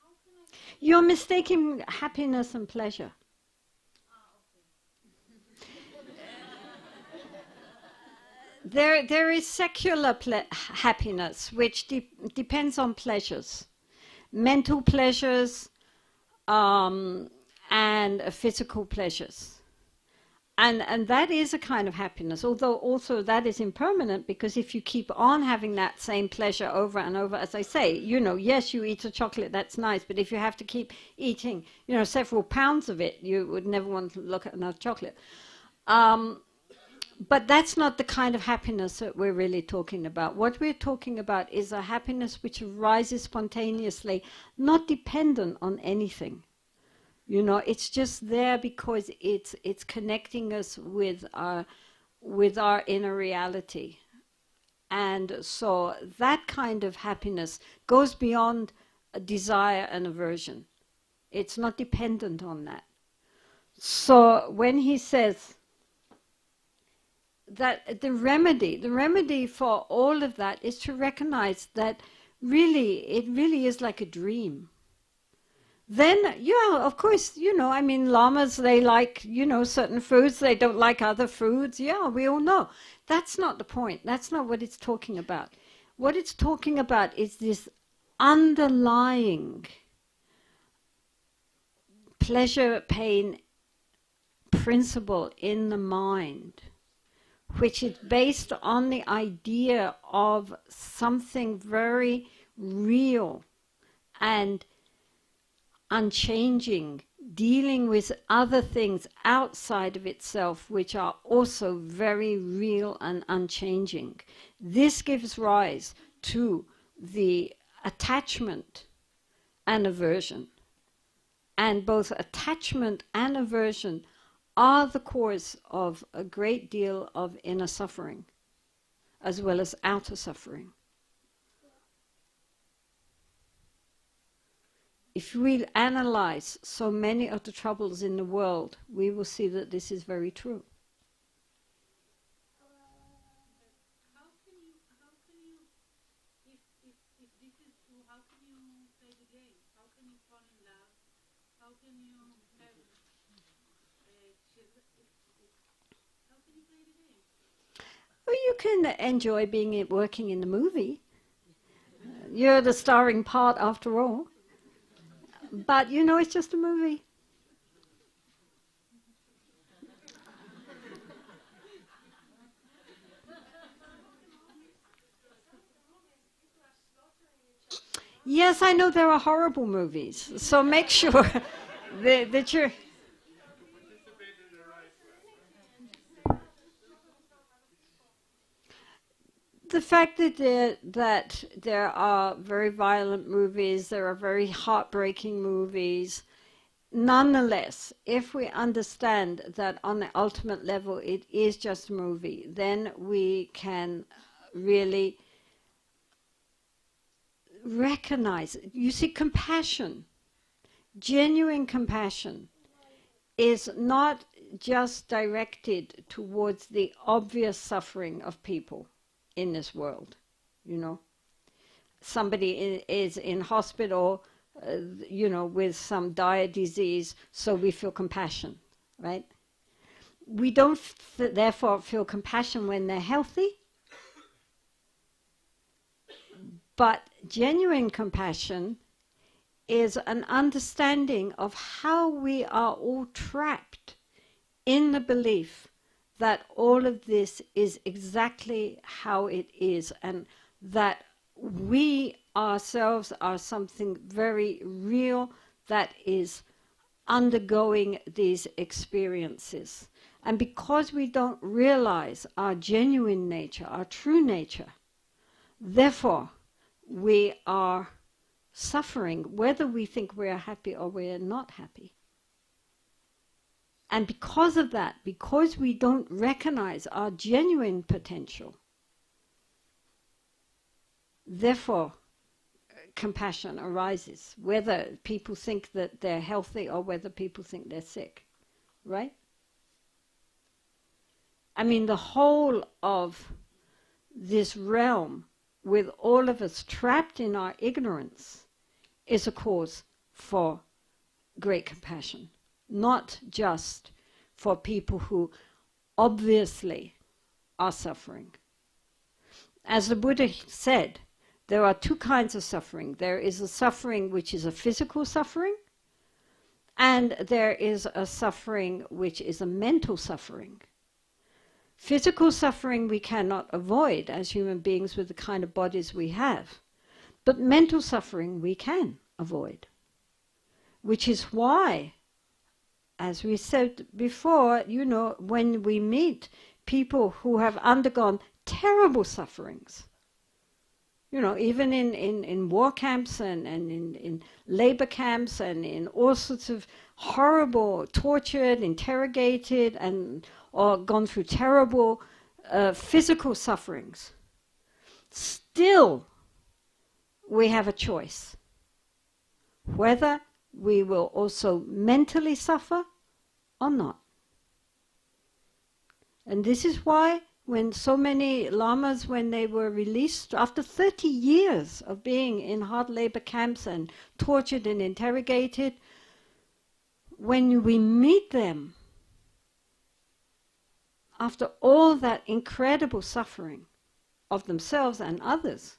S2: how can I...
S1: You're mistaking happiness and pleasure. There is secular happiness, which depends on pleasures, mental pleasures, and physical pleasures. And that is a kind of happiness, although also that is impermanent, because if you keep on having that same pleasure over and over, as I say, yes, you eat a chocolate, that's nice, but if you have to keep eating, several pounds of it, you would never want to look at another chocolate. But that's not the kind of happiness that we're really talking about. What we're talking about is a happiness which arises spontaneously, not dependent on anything. It's just there because it's connecting us with our inner reality. And so that kind of happiness goes beyond a desire and aversion. It's not dependent on that. So when he says that the remedy for all of that is to recognize that it really is like a dream. Then, of course, llamas, they like, certain foods, they don't like other foods. Yeah, we all know. That's not the point. That's not what it's talking about. What it's talking about is this underlying pleasure-pain principle in the mind, which is based on the idea of something very real and unchanging, dealing with other things outside of itself, which are also very real and unchanging. This gives rise to the attachment and aversion. And both attachment and aversion are the cause of a great deal of inner suffering, as well as outer suffering. If we analyze so many of the troubles in the world, we will see that this is very true.
S2: How can you, if this is true, how can you play the game? How can you fall in love? How can you have how can you play the game?
S1: Well, you can enjoy working in the movie. You're the starring part after all. But it's just a movie. Yes, I know there are horrible movies, so make sure that you're... The fact that there are very violent movies, there are very heartbreaking movies, nonetheless, if we understand that on the ultimate level it is just a movie, then we can really recognize, you see, compassion, genuine compassion, is not just directed towards the obvious suffering of people in this world. Somebody is in hospital, with some dire disease, so we feel compassion, right? we don't therefore feel compassion when they're healthy, but genuine compassion is an understanding of how we are all trapped in the belief that all of this is exactly how it is, and that we ourselves are something very real that is undergoing these experiences. And because we don't realize our genuine nature, our true nature, therefore we are suffering whether we think we're happy or we're not happy. And because of that, because we don't recognize our genuine potential, therefore compassion arises, whether people think that they're healthy or whether people think they're sick, right? I mean, the whole of this realm, with all of us trapped in our ignorance, is a cause for great compassion. Not just for people who obviously are suffering. As the Buddha said, there are two kinds of suffering. There is a suffering which is a physical suffering, and there is a suffering which is a mental suffering. Physical suffering we cannot avoid as human beings with the kind of bodies we have, but mental suffering we can avoid, which is why, as we said before, when we meet people who have undergone terrible sufferings, even in war camps and in labor camps and in all sorts of horrible, tortured, interrogated, or gone through terrible physical sufferings, still we have a choice whether we will also mentally suffer or not. And this is why when so many lamas, when they were released after 30 years of being in hard labor camps and tortured and interrogated, when we meet them after all that incredible suffering of themselves and others,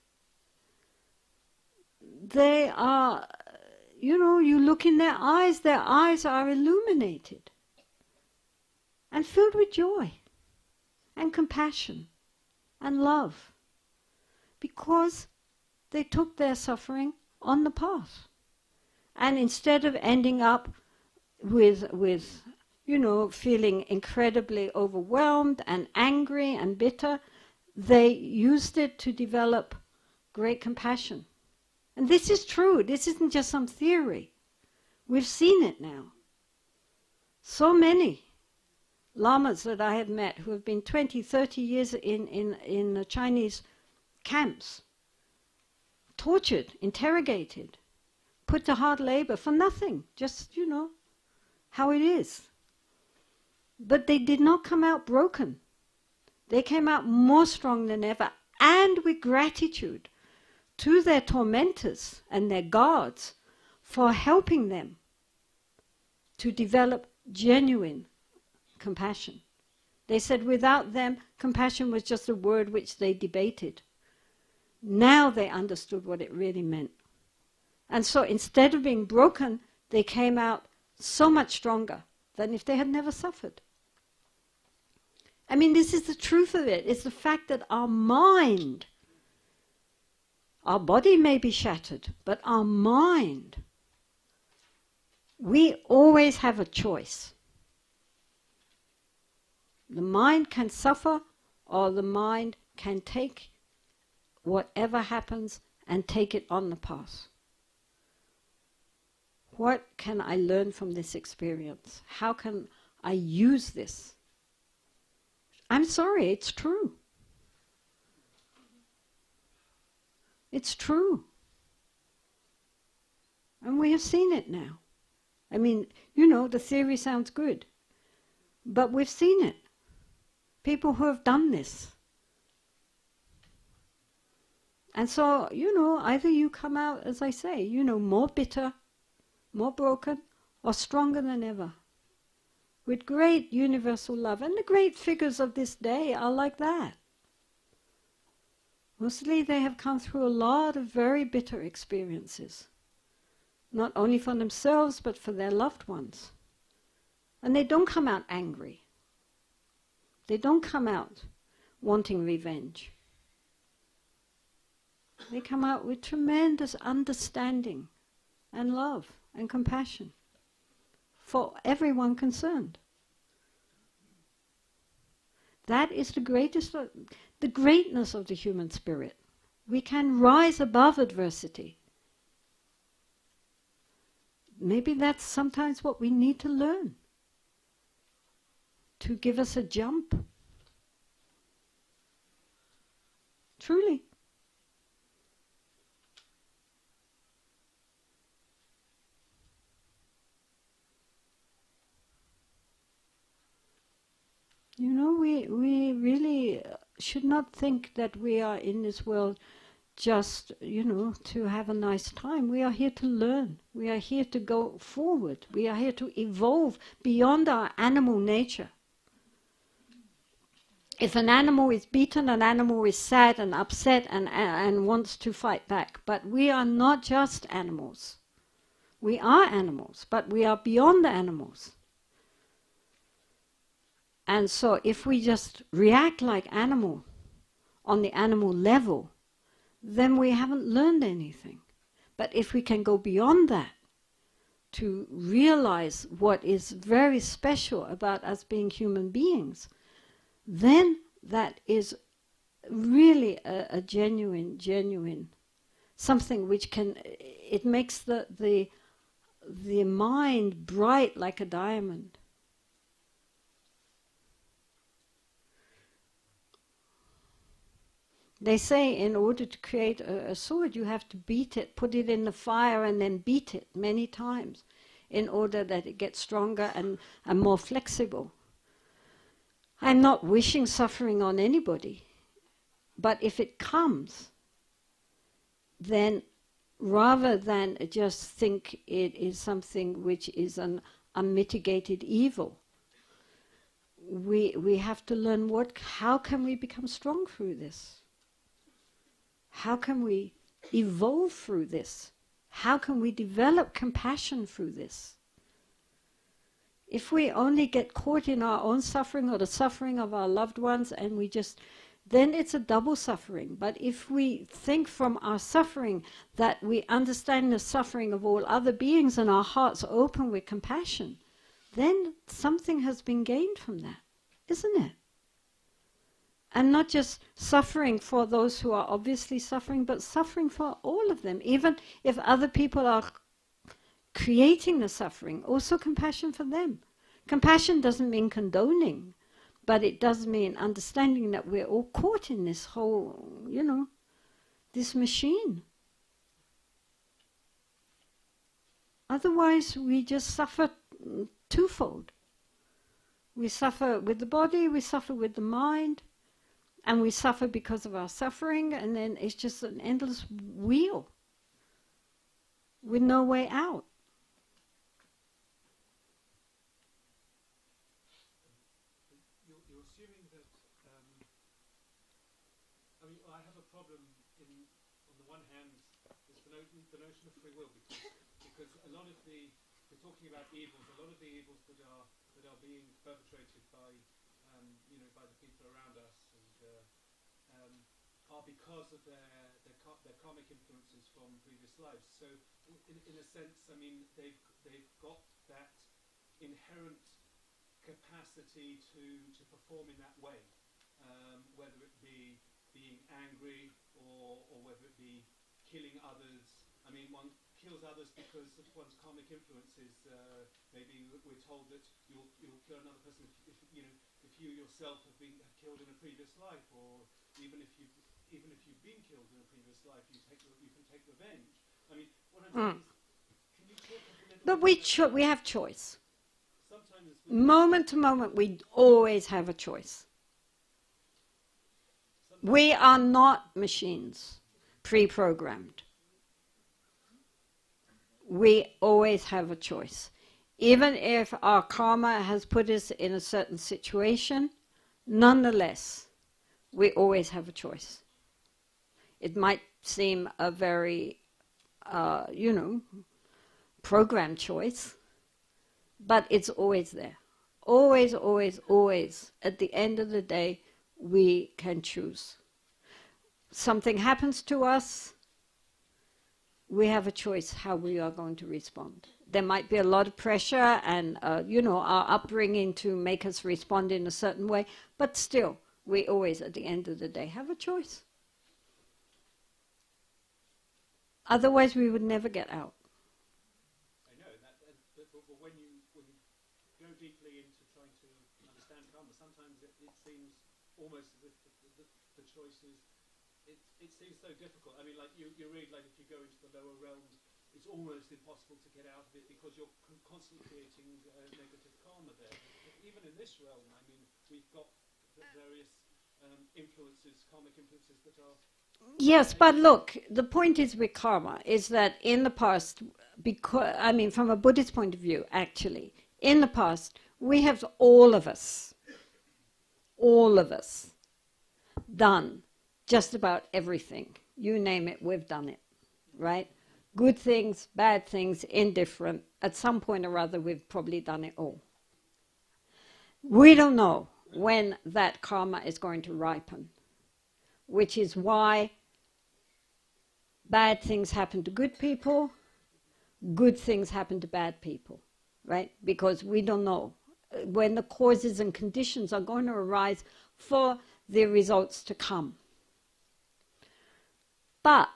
S1: they are, you look in their eyes are illuminated and filled with joy and compassion and love, because they took their suffering on the path. And instead of ending up with feeling incredibly overwhelmed and angry and bitter, they used it to develop great compassion. And this is true. This isn't just some theory. We've seen it now. So many lamas that I have met who have been 20, 30 years in the Chinese camps, tortured, interrogated, put to hard labor for nothing, just, how it is. But they did not come out broken. They came out more strong than ever, and with gratitude to their tormentors and their guards for helping them to develop genuine compassion. They said without them, compassion was just a word which they debated. Now they understood what it really meant. And so instead of being broken, they came out so much stronger than if they had never suffered. I mean, this is the truth of it. It's the fact that our mind, our body may be shattered, but our mind, we always have a choice. The mind can suffer, or the mind can take whatever happens and take it on the path. What can I learn from this experience? How can I use this? I'm sorry, it's true. It's true. And we have seen it now. I mean, the theory sounds good, but we've seen it. People who have done this. And so, either you come out, as I say, more bitter, more broken, or stronger than ever. with great universal love. And the great figures of this day are like that. Mostly they have come through a lot of very bitter experiences, not only for themselves but for their loved ones. And they don't come out angry. They don't come out wanting revenge. They come out with tremendous understanding and love and compassion for everyone concerned. That is the greatness of the human spirit. We can rise above adversity. Maybe that's sometimes what we need to learn, to give us a jump. Truly. You know, we really should not think that we are in this world just, to have a nice time. We are here to learn. We are here to go forward. We are here to evolve beyond our animal nature. If an animal is beaten, an animal is sad and upset and wants to fight back. But we are not just animals. We are animals, but we are beyond the animals. And so if we just react like animal, on the animal level, then we haven't learned anything. But if we can go beyond that, to realize what is very special about us being human beings, then that is really a genuine something which it makes the mind bright like a diamond. They say in order to create a sword, you have to beat it, put it in the fire and then beat it many times in order that it gets stronger and more flexible. I'm not wishing suffering on anybody, but if it comes, then rather than just think it is something which is an unmitigated evil, we have to learn how can we become strong through this? How can we evolve through this? How can we develop compassion through this? If we only get caught in our own suffering or the suffering of our loved ones and then it's a double suffering. But if we think from our suffering that we understand the suffering of all other beings and our hearts open with compassion, then something has been gained from that, isn't it? And not just suffering for those who are obviously suffering, but suffering for all of them. Even if other people are creating the suffering, also compassion for them. Compassion doesn't mean condoning, but it does mean understanding that we're all caught in this whole, this machine. Otherwise, we just suffer twofold. We suffer with the body, we suffer with the mind, and we suffer because of our suffering, and then it's just an endless wheel with no way out.
S3: You're assuming that, I have a problem on the one hand, is the notion of free will, because a lot of we're talking about evils, a lot of the evils that are being perpetrated by the people around us, are because of their karmic influences from previous lives. So, in a sense, they've got that inherent capacity to perform in that way, whether it be being angry or whether it be killing others. One kills others because of one's karmic influences. Maybe we're told that you'll kill another person if you yourself have killed in a previous life, or even if you've been killed in a previous life, you can take revenge. What I'm saying is, can you talk a little
S1: But
S3: bit
S1: we have choice.
S3: Sometimes
S1: Moment to moment, we always have a choice. We are not machines, pre-programmed. We always have a choice. Even if our karma has put us in a certain situation, nonetheless, we always have a choice. It might seem a very, programmed choice, but it's always there. Always, always, always. At the end of the day, we can choose. Something happens to us, we have a choice how we are going to respond. There might be a lot of pressure and, our upbringing to make us respond in a certain way, but still, we always, at the end of the day, have a choice. Otherwise, we would never get out.
S3: I know that, but when you go deeply into trying to understand karma, sometimes it seems almost as if the choices. It seems so difficult. I mean, like you read, like if you go into the lower realms, it's almost impossible to get out of it because you're constantly creating negative karma there. But even in this realm, I mean, we've got various influences, karmic influences that are.
S1: Yes, but look, the point is with karma is that in the past, from a Buddhist point of view, actually, in the past, we have all of us, done just about everything. You name it, we've done it, right? Good things, bad things, indifferent. At some point or other, we've probably done it all. We don't know when that karma is going to ripen, which is why bad things happen to good people, good things happen to bad people, right? Because we don't know when the causes and conditions are going to arise for the results to come. But,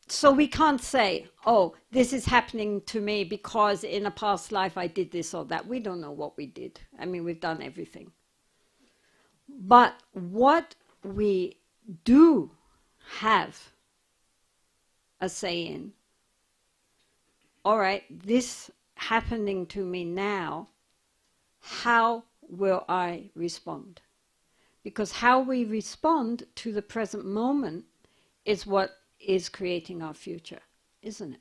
S1: so we can't say, oh, this is happening to me because in a past life I did this or that. We don't know what we did. I mean, we've done everything. But what we do have a say in, all right, this happening to me now, how will I respond? Because how we respond to the present moment is what is creating our future, isn't it?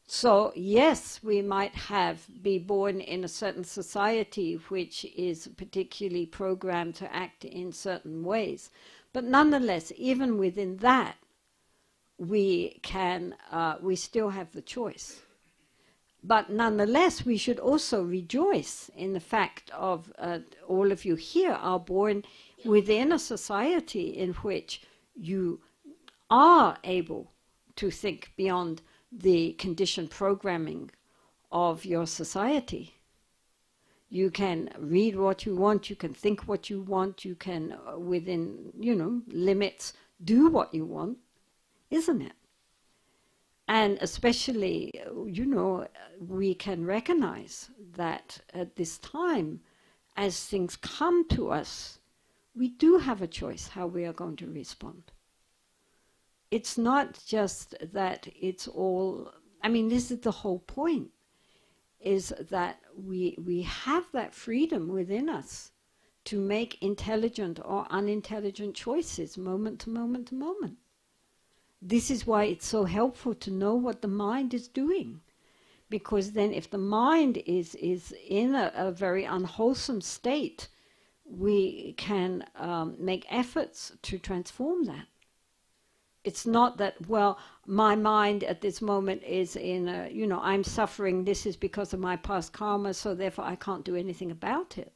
S1: So yes, we might be born in a certain society which is particularly programmed to act in certain ways, but nonetheless, even within that, we still have the choice. But nonetheless, we should also rejoice in the fact of all of you here are born within a society in which you are able to think beyond the conditioned programming of your society. You can read what you want, you can think what you want, you can, within, limits, do what you want, isn't it? And especially, we can recognize that at this time, as things come to us, we do have a choice how we are going to respond. It's not just that it's all, this is the whole point, is that we have that freedom within us to make intelligent or unintelligent choices moment to moment to moment. This is why it's so helpful to know what the mind is doing. Because then if the mind is in a very unwholesome state, we can make efforts to transform that. It's not that, well, my mind at this moment is in I'm suffering, this is because of my past karma, so therefore I can't do anything about it.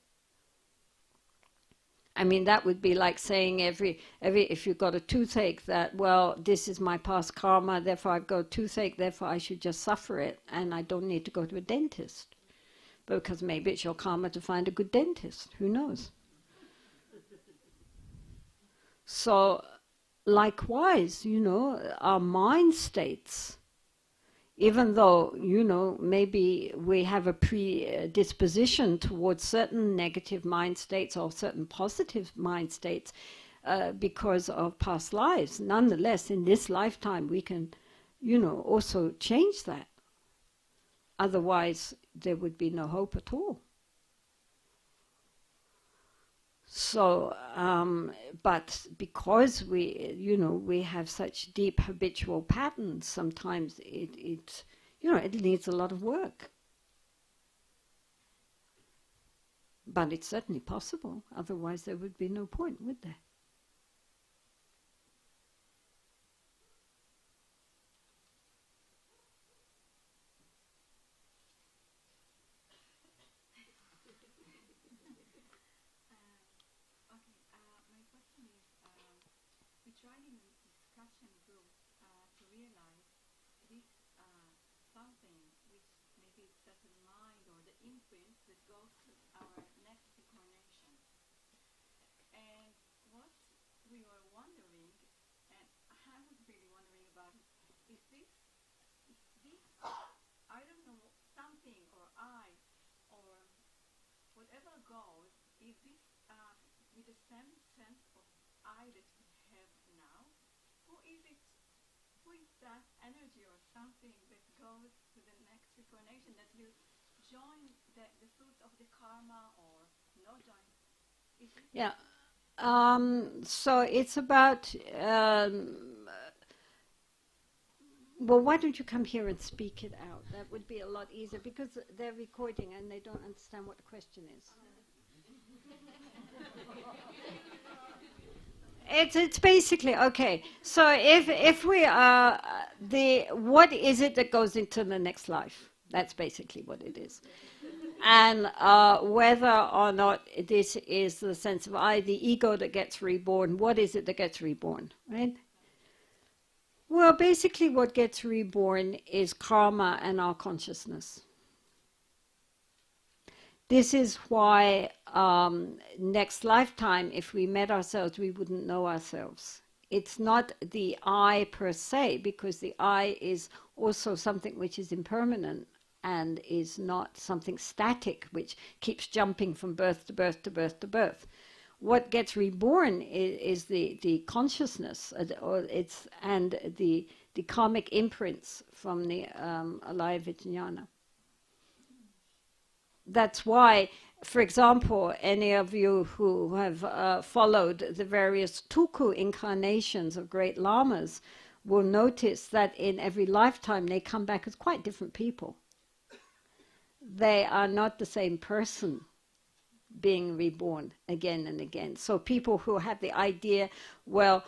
S1: That would be like saying if you've got a toothache that, well, this is my past karma, therefore I've got a toothache, therefore I should just suffer it and I don't need to go to a dentist. Because maybe it's your karma to find a good dentist, who knows? So, likewise, our mind states, even though, maybe we have a predisposition towards certain negative mind states or certain positive mind states because of past lives, nonetheless, in this lifetime, we can, also change that. Otherwise, there would be no hope at all. So, but because we have such deep habitual patterns, sometimes it it needs a lot of work. But it's certainly possible. Otherwise, there would be no point, would there?
S2: My question is, we tried in the discussion group to realize this something which maybe it's certain mind or the imprint that goes to our next incarnation. And what we were wondering, and I was really wondering about it, is this, I don't know, something or I or whatever goes, is this with the same sense of I that we have now? Who is it? Who is that energy or something that goes to the next incarnation that will join the fruit of the karma or not join? Is it?
S1: Yeah. So it's about. Well, why don't you come here and speak it out? That would be a lot easier because they're recording and they don't understand what the question is. It's basically okay. So if we are what is it that goes into the next life? That's basically what it is. And whether or not this is the sense of I, the ego that gets reborn, what is it that gets reborn, right? Well, basically what gets reborn is karma and our consciousness. This is why next lifetime, if we met ourselves, we wouldn't know ourselves. It's not the I per se, because the I is also something which is impermanent and is not something static, which keeps jumping from birth to birth to birth to birth. What gets reborn is the consciousness, and the karmic imprints from the alaya vijnana. That's why, for example, any of you who have followed the various Tulku incarnations of great lamas will notice that in every lifetime they come back as quite different people. They are not the same person being reborn again and again. So people who have the idea, well,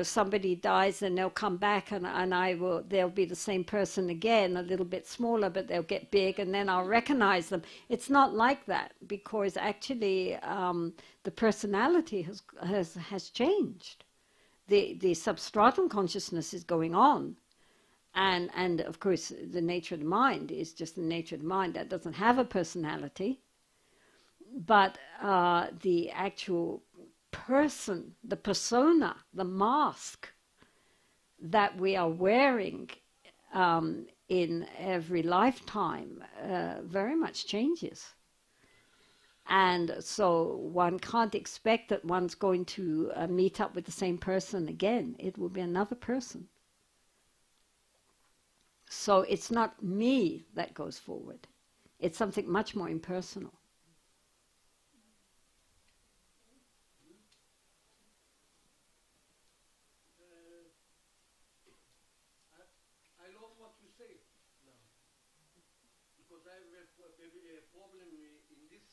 S1: somebody dies and they'll come back and they'll be the same person again, a little bit smaller, but they'll get big and then I'll recognize them. It's not like that, because actually the personality has changed. The substratum consciousness is going on. And of course the nature of the mind is just the nature of the mind that doesn't have a personality. But the actual person, the persona, the mask that we are wearing in every lifetime very much changes. And so one can't expect that one's going to meet up with the same person again. It will be another person. So it's not me that goes forward. It's something much more impersonal.
S4: I love what you say now, because I have a problem in this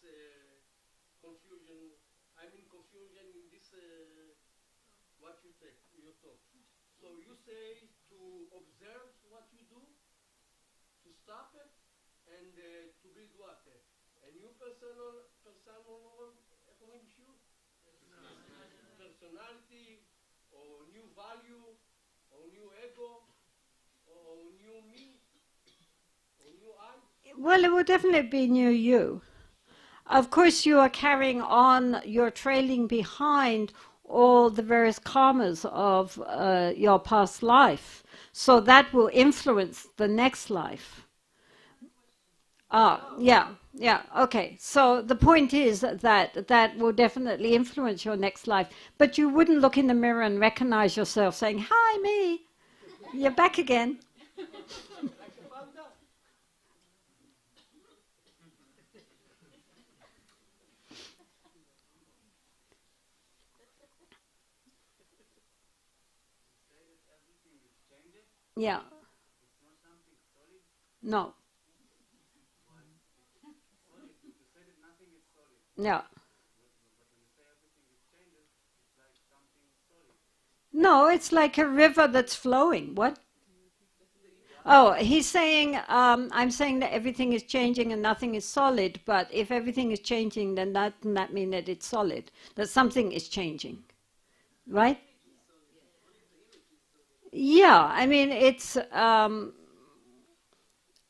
S4: confusion. I'm in confusion in this what you say, your talk. So you say to observe what you do, to stop it, and to build what? A new personality, or new value, or new ego, or new me, or new I?
S1: Well, it will definitely be new you. Of course, you are carrying on, you're trailing behind all the various karmas of your past life. So that will influence the next life. Yeah, okay. So the point is that will definitely influence your next life. But you wouldn't look in the mirror and recognize yourself saying, "Hi, me. You're back again." Yeah. No.
S3: Solid. You say that nothing is solid.
S1: Yeah.
S3: But when you say everything is changes, it's like something solid.
S1: No, it's like a river that's flowing. What? Oh, he's saying, I'm saying that everything is changing and nothing is solid, but if everything is changing, then doesn't that mean that it's solid? That something is changing, right? Yeah, I mean, it's, well,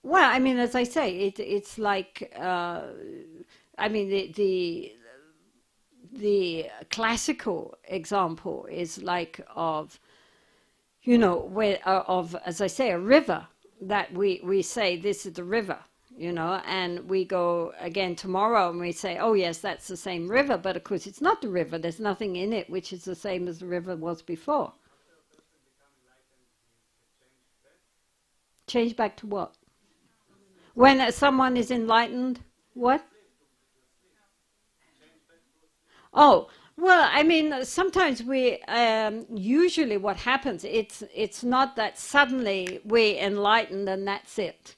S1: I mean, as I say, it's like, I mean, the classical example is like of, you know, where, of, as I say, a river that we say this is the river, you know, and we go again tomorrow and we say, oh yes, that's the same river, but of course it's not the river. There's nothing in it which is the same as the river was before. Change back to what? When someone is enlightened, what? Oh, well, I mean, sometimes we, usually what happens, it's not that suddenly we're enlightened and that's it.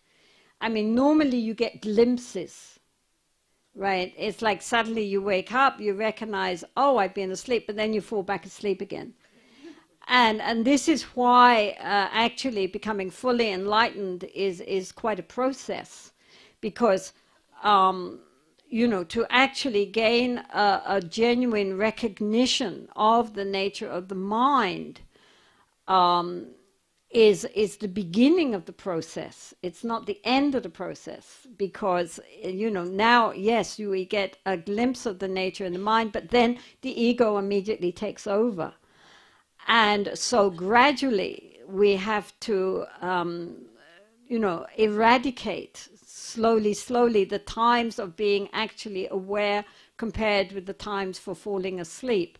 S1: I mean, normally you get glimpses, right? It's like suddenly you wake up, you recognize, oh, I've been asleep, but then you fall back asleep again. And this is why actually becoming fully enlightened is quite a process, because you know, to actually gain a genuine recognition of the nature of the mind is the beginning of the process. It's not the end of the process, because, you know, now, yes, we get a glimpse of the nature of the mind, but then the ego immediately takes over. And so gradually we have to, you know, eradicate slowly the times of being actually aware compared with the times for falling asleep.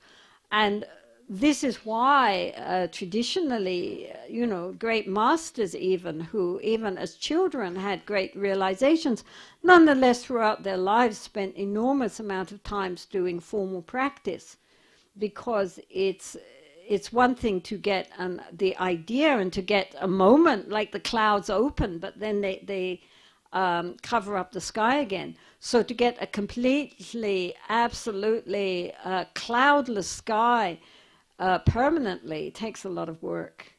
S1: And this is why traditionally, you know, great masters even, who even as children had great realizations, nonetheless throughout their lives spent enormous amount of times doing formal practice, because it's one thing to get the idea and to get a moment like the clouds open, but then they cover up the sky again. So to get a completely, absolutely cloudless sky permanently takes a lot of work.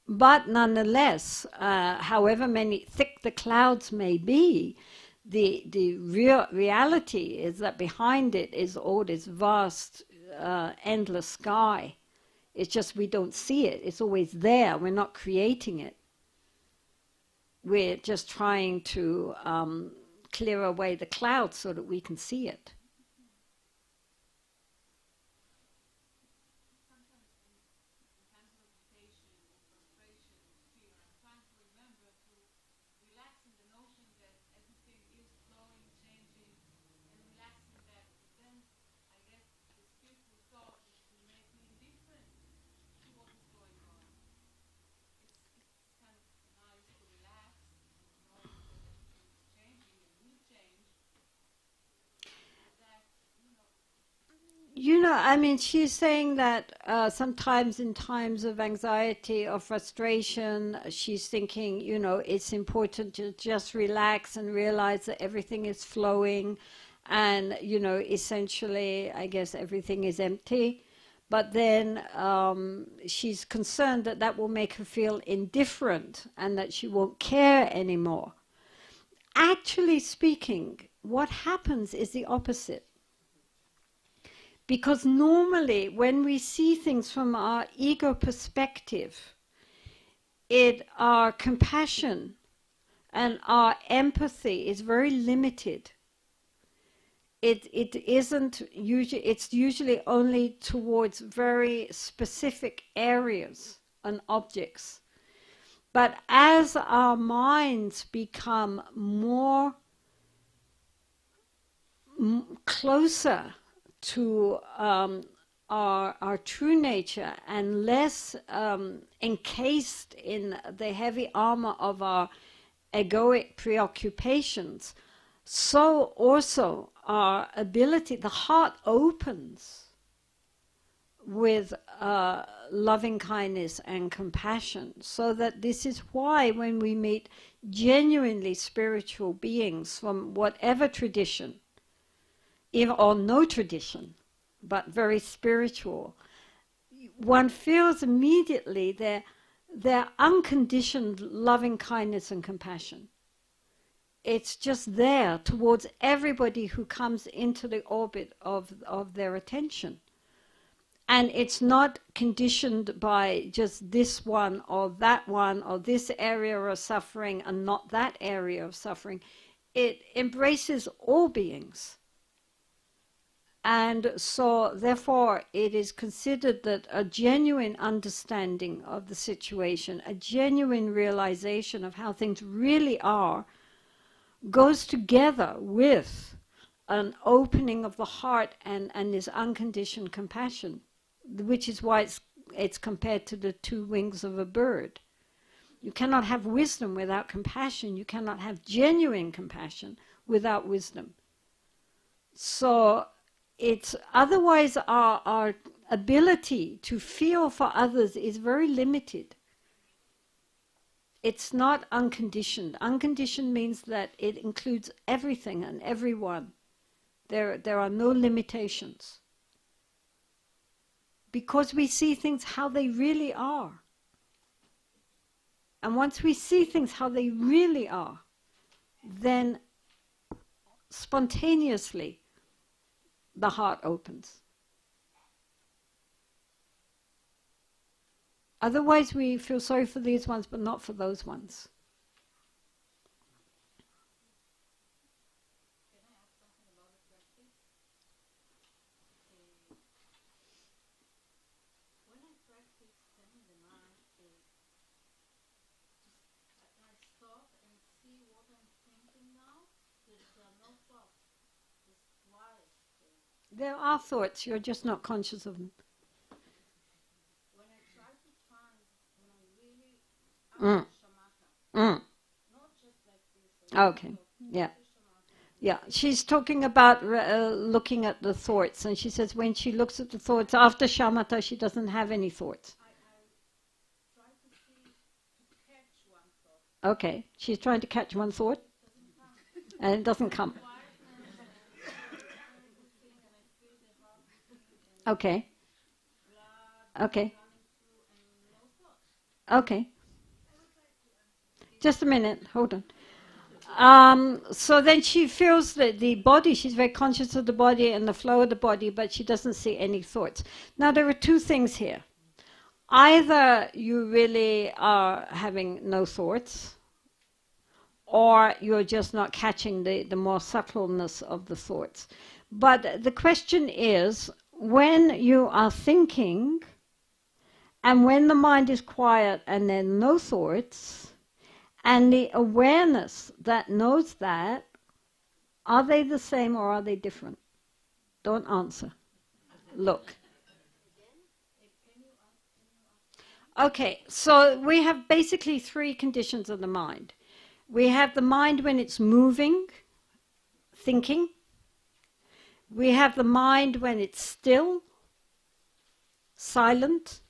S1: But nonetheless, however many thick the clouds may be, the real reality is that behind it is all this vast, endless sky. It's just we don't see it. It's always there. We're not creating it. We're just trying to clear away the clouds so that we can see it. You know, I mean, she's saying that sometimes in times of anxiety or frustration, she's thinking, you know, it's important to just relax and realize that everything is flowing and, you know, essentially, I guess everything is empty. But then she's concerned that that will make her feel indifferent and that she won't care anymore. Actually speaking, what happens is the opposite. Because normally when we see things from our ego perspective, our compassion and our empathy is very limited. It isn't usually, it's usually only towards very specific areas and objects. But as our minds become more closer to our true nature and less encased in the heavy armor of our egoic preoccupations, so also our ability, the heart opens with loving kindness and compassion. So that this is why when we meet genuinely spiritual beings from whatever tradition, even or no tradition, but very spiritual, one feels immediately their unconditioned loving kindness and compassion. It's just there towards everybody who comes into the orbit of their attention. And it's not conditioned by just this one or this area of suffering and not that area of suffering. It embraces all beings. And so, therefore, it is considered that a genuine understanding of the situation, a genuine realization of how things really are, goes together with an opening of the heart and this unconditioned compassion, which is why it's compared to the two wings of a bird. You cannot have wisdom without compassion. You cannot have genuine compassion without wisdom. So it's otherwise our ability to feel for others is very limited. It's not unconditioned. Unconditioned means that it includes everything and everyone. There are no limitations. Because we see things how they really are. And once we see things how they really are, then spontaneously the heart opens. Otherwise we feel sorry for these ones but not for those ones.
S2: Can I ask something about the practice? When I practice stemming the mind, I stop and see what I'm thinking now. There are no thoughts. Just quiet.
S1: There are thoughts, you're just not conscious of them.
S2: When I try to find, when I really shamatha, not just like this.
S1: Okay, yeah. Yeah, she's talking about looking at the thoughts, and she says when she looks at the thoughts after shamatha, she doesn't have any thoughts.
S2: I try to see, to catch one thought.
S1: Okay, she's trying to catch one thought, and it doesn't come. Okay. Okay. Okay. Just a minute, hold on. So then she feels that the body, she's very conscious of the body and the flow of the body, but she doesn't see any thoughts. Now there are two things here. Either you really are having no thoughts, or you're just not catching the more subtleness of the thoughts. But the question is, when you are thinking, and when the mind is quiet and there are no thoughts, and the awareness that knows that, are they the same or are they different? Don't answer. Look. Okay, so we have basically three conditions of the mind. We have the mind when it's moving, thinking. We have the mind when it's still, silent.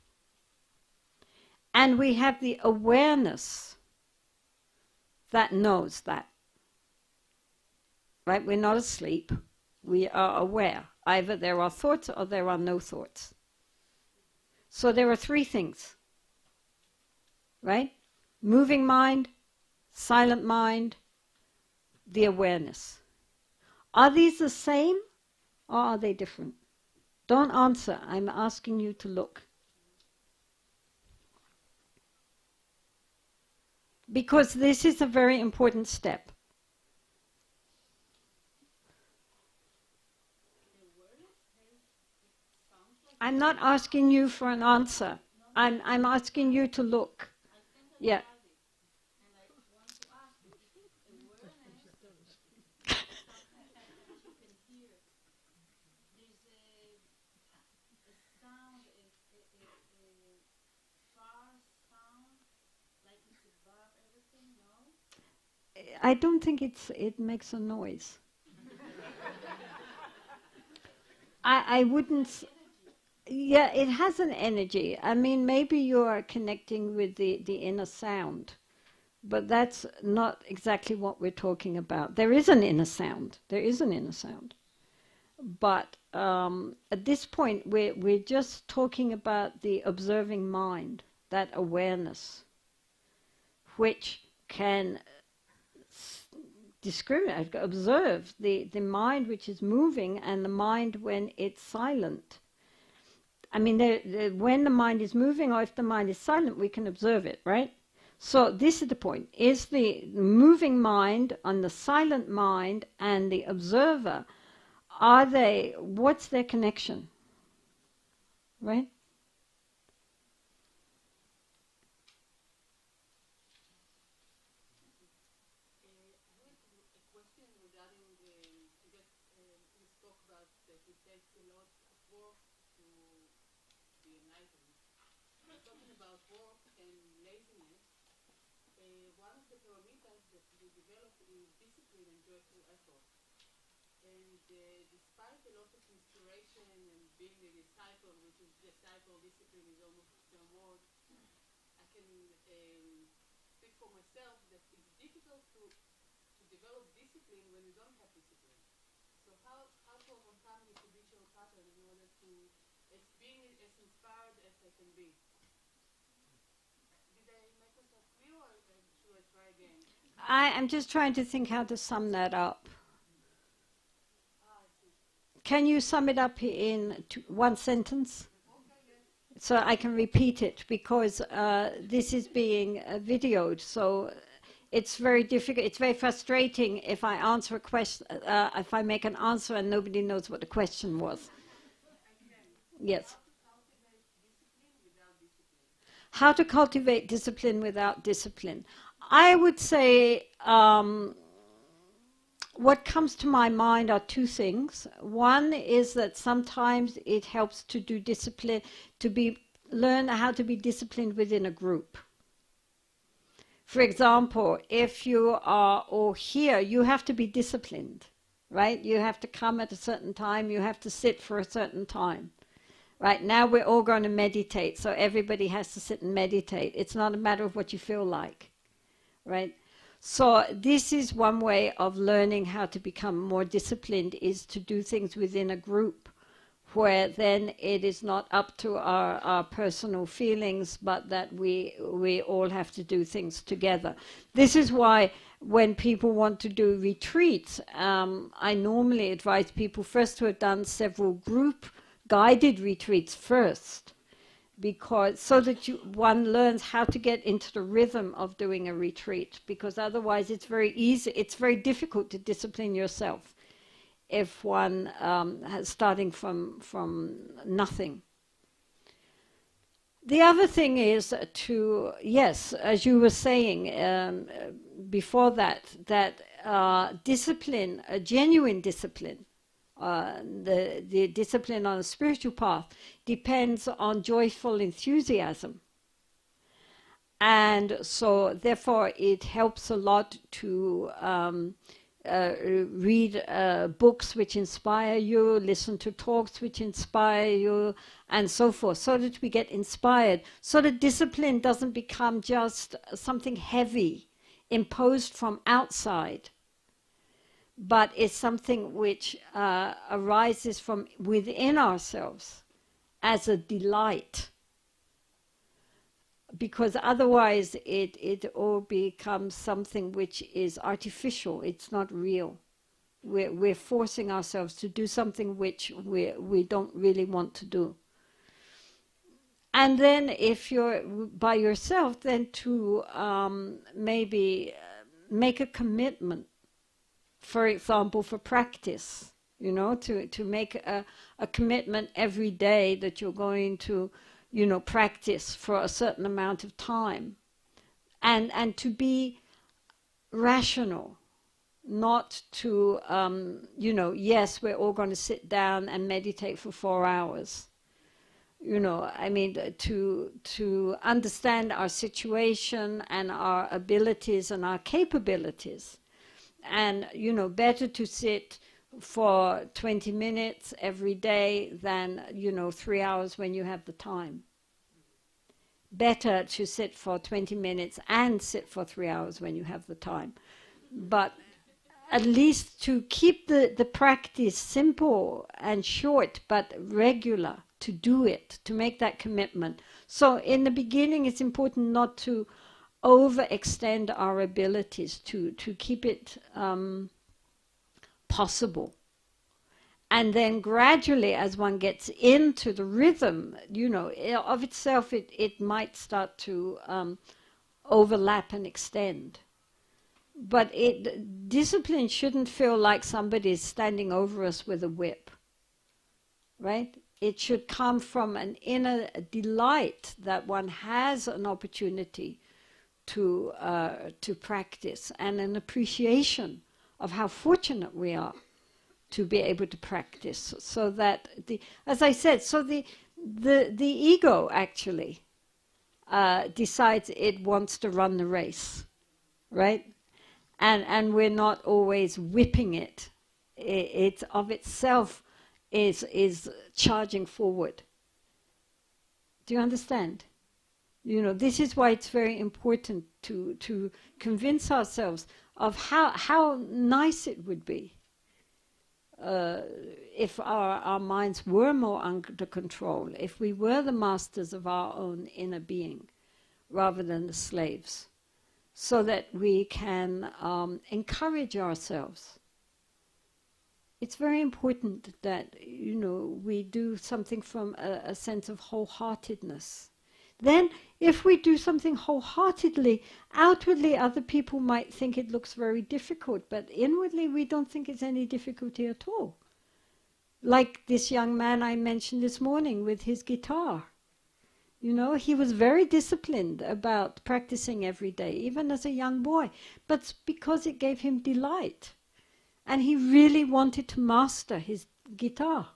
S1: And we have the awareness that knows that. Right? We're not asleep. We are aware. Either there are thoughts or there are no thoughts. So there are three things. Right? Moving mind, silent mind, the awareness. Are these the same or are they different? Don't answer. I'm asking you to look. Because this is a very important step. I'm not asking you for an answer. I'm asking you to look. Yeah. I don't think it makes a noise. I wouldn't. Yeah, it has an energy. I mean, maybe you are connecting with the inner sound, but that's not exactly what we're talking about. There is an inner sound. There is an inner sound. But at this point, we're just talking about the observing mind, that awareness, which can discriminate, observe the mind which is moving and the mind when it's silent. I mean, when the mind is moving or if the mind is silent, we can observe it, right? So this is the point. Is the moving mind and the silent mind and the observer, what's their connection? Right?
S5: One of the parameters that we develop is discipline and joyful effort. And despite a lot of inspiration and being a disciple, which is disciple, discipline is almost the same word, I can speak for myself that it's difficult to develop discipline when you don't have discipline. So how to overcome this habitual pattern in order to being as inspired as I can be? Did I make myself clear or should I try again?
S1: I'm just trying to think how to sum that up. Can you sum it up in one sentence? So I can repeat it, because this is being videoed, so it's very difficult. It's very frustrating if I answer a question, if I make an answer and nobody knows what the question was. Yes. How to cultivate discipline without discipline. I would say what comes to my mind are two things. One is that sometimes it helps to do discipline, learn how to be disciplined within a group. For example, if you are all here, you have to be disciplined, right? You have to come at a certain time, you have to sit for a certain time. Right, now we're all going to meditate, so everybody has to sit and meditate. It's not a matter of what you feel like, right? So this is one way of learning how to become more disciplined, is to do things within a group, where then it is not up to our personal feelings, but that we all have to do things together. This is why when people want to do retreats, I normally advise people first to have done several group guided retreats first, because so that one learns how to get into the rhythm of doing a retreat, because otherwise it's very difficult to discipline yourself if one has starting from nothing. The other thing is to, yes, as you were saying before that discipline, a genuine discipline, the discipline on a spiritual path depends on joyful enthusiasm. And so therefore it helps a lot to read books which inspire you, listen to talks which inspire you, and so forth, so that we get inspired, so that discipline doesn't become just something heavy imposed from outside, but it's something which arises from within ourselves as a delight. Because otherwise it all becomes something which is artificial, it's not real. We're forcing ourselves to do something which we don't really want to do. And then if you're by yourself, then to maybe make a commitment, for example, for practice, to make a commitment every day that you're going to, practice for a certain amount of time, and to be rational, not to, yes, we're all going to sit down and meditate for 4 hours. To understand our situation and our abilities and our capabilities. And, better to sit for 20 minutes every day than, 3 hours when you have the time. Better to sit for 20 minutes and sit for 3 hours when you have the time. But at least to keep the practice simple and short, but regular, to do it, to make that commitment. So in the beginning, it's important not to overextend our abilities, to keep it possible. And then gradually, as one gets into the rhythm, of itself, it might start to overlap and extend. But discipline shouldn't feel like somebody is standing over us with a whip, right? It should come from an inner delight that one has an opportunity to practice, and an appreciation of how fortunate we are to be able to practice. So that as I said, so the ego actually decides it wants to run the race, right? And we're not always whipping it. It of itself is charging forward. Do you understand? This is why it's very important to convince ourselves of how nice it would be if our minds were more under control, if we were the masters of our own inner being rather than the slaves, so that we can encourage ourselves. It's very important that, we do something from a sense of wholeheartedness. Then, if we do something wholeheartedly, outwardly other people might think it looks very difficult, but inwardly we don't think it's any difficulty at all. Like this young man I mentioned this morning with his guitar. He was very disciplined about practicing every day, even as a young boy, but because it gave him delight. And he really wanted to master his guitar.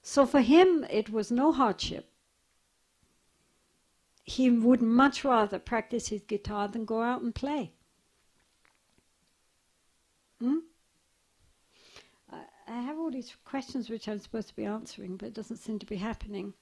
S1: So for him, it was no hardship. He would much rather practice his guitar than go out and play. I have all these questions which I'm supposed to be answering, but it doesn't seem to be happening.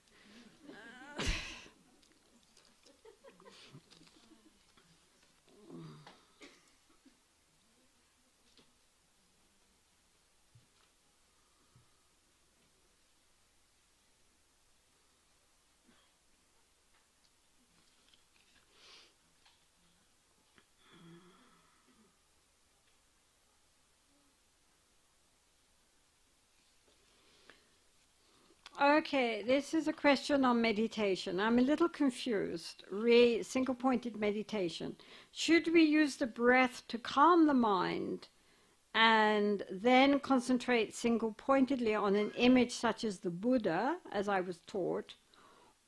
S1: Okay, this is a question on meditation. I'm a little confused. Single-pointed meditation. Should we use the breath to calm the mind and then concentrate single-pointedly on an image such as the Buddha, as I was taught,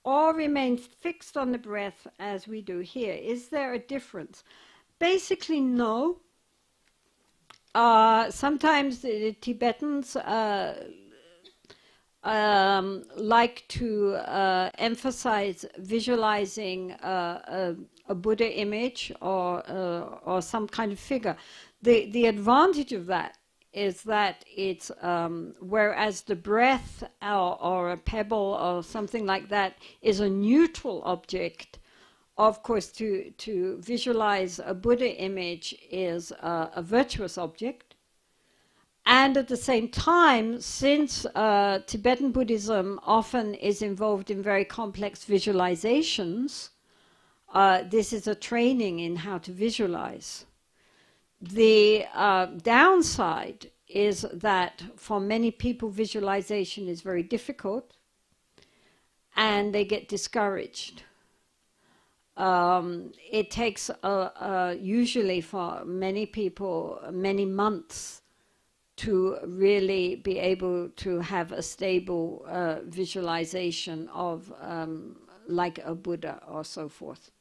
S1: or remain fixed on the breath as we do here? Is there a difference? Basically, no. Sometimes the Tibetans like to emphasize visualizing a Buddha image or some kind of figure. The advantage of that is that it's whereas the breath or a pebble or something like that is a neutral object. Of course, to visualize a Buddha image is a virtuous object. And at the same time, since Tibetan Buddhism often is involved in very complex visualizations, this is a training in how to visualize. The downside is that for many people, visualization is very difficult and they get discouraged. It takes usually for many people many months to really be able to have a stable visualization of like a Buddha or so forth.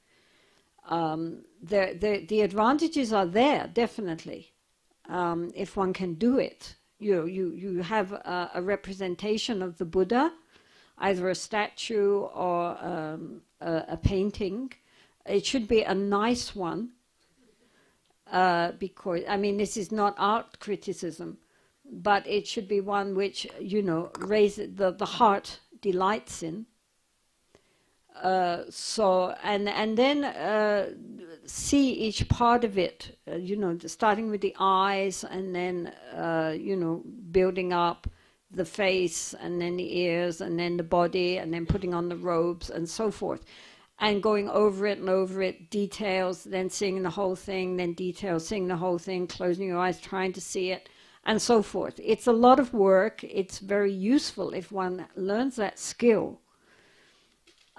S1: The advantages are there, definitely, if one can do it. You have a representation of the Buddha, either a statue or a painting. It should be a nice one, because, this is not art criticism, but it should be one which, raises the heart delights in. And then see each part of it, starting with the eyes, and then, building up the face, and then the ears, and then the body, and then putting on the robes, and so forth. And going over it and over it, details, then seeing the whole thing, then details, seeing the whole thing, closing your eyes, trying to see it, and so forth. It's a lot of work. It's very useful if one learns that skill.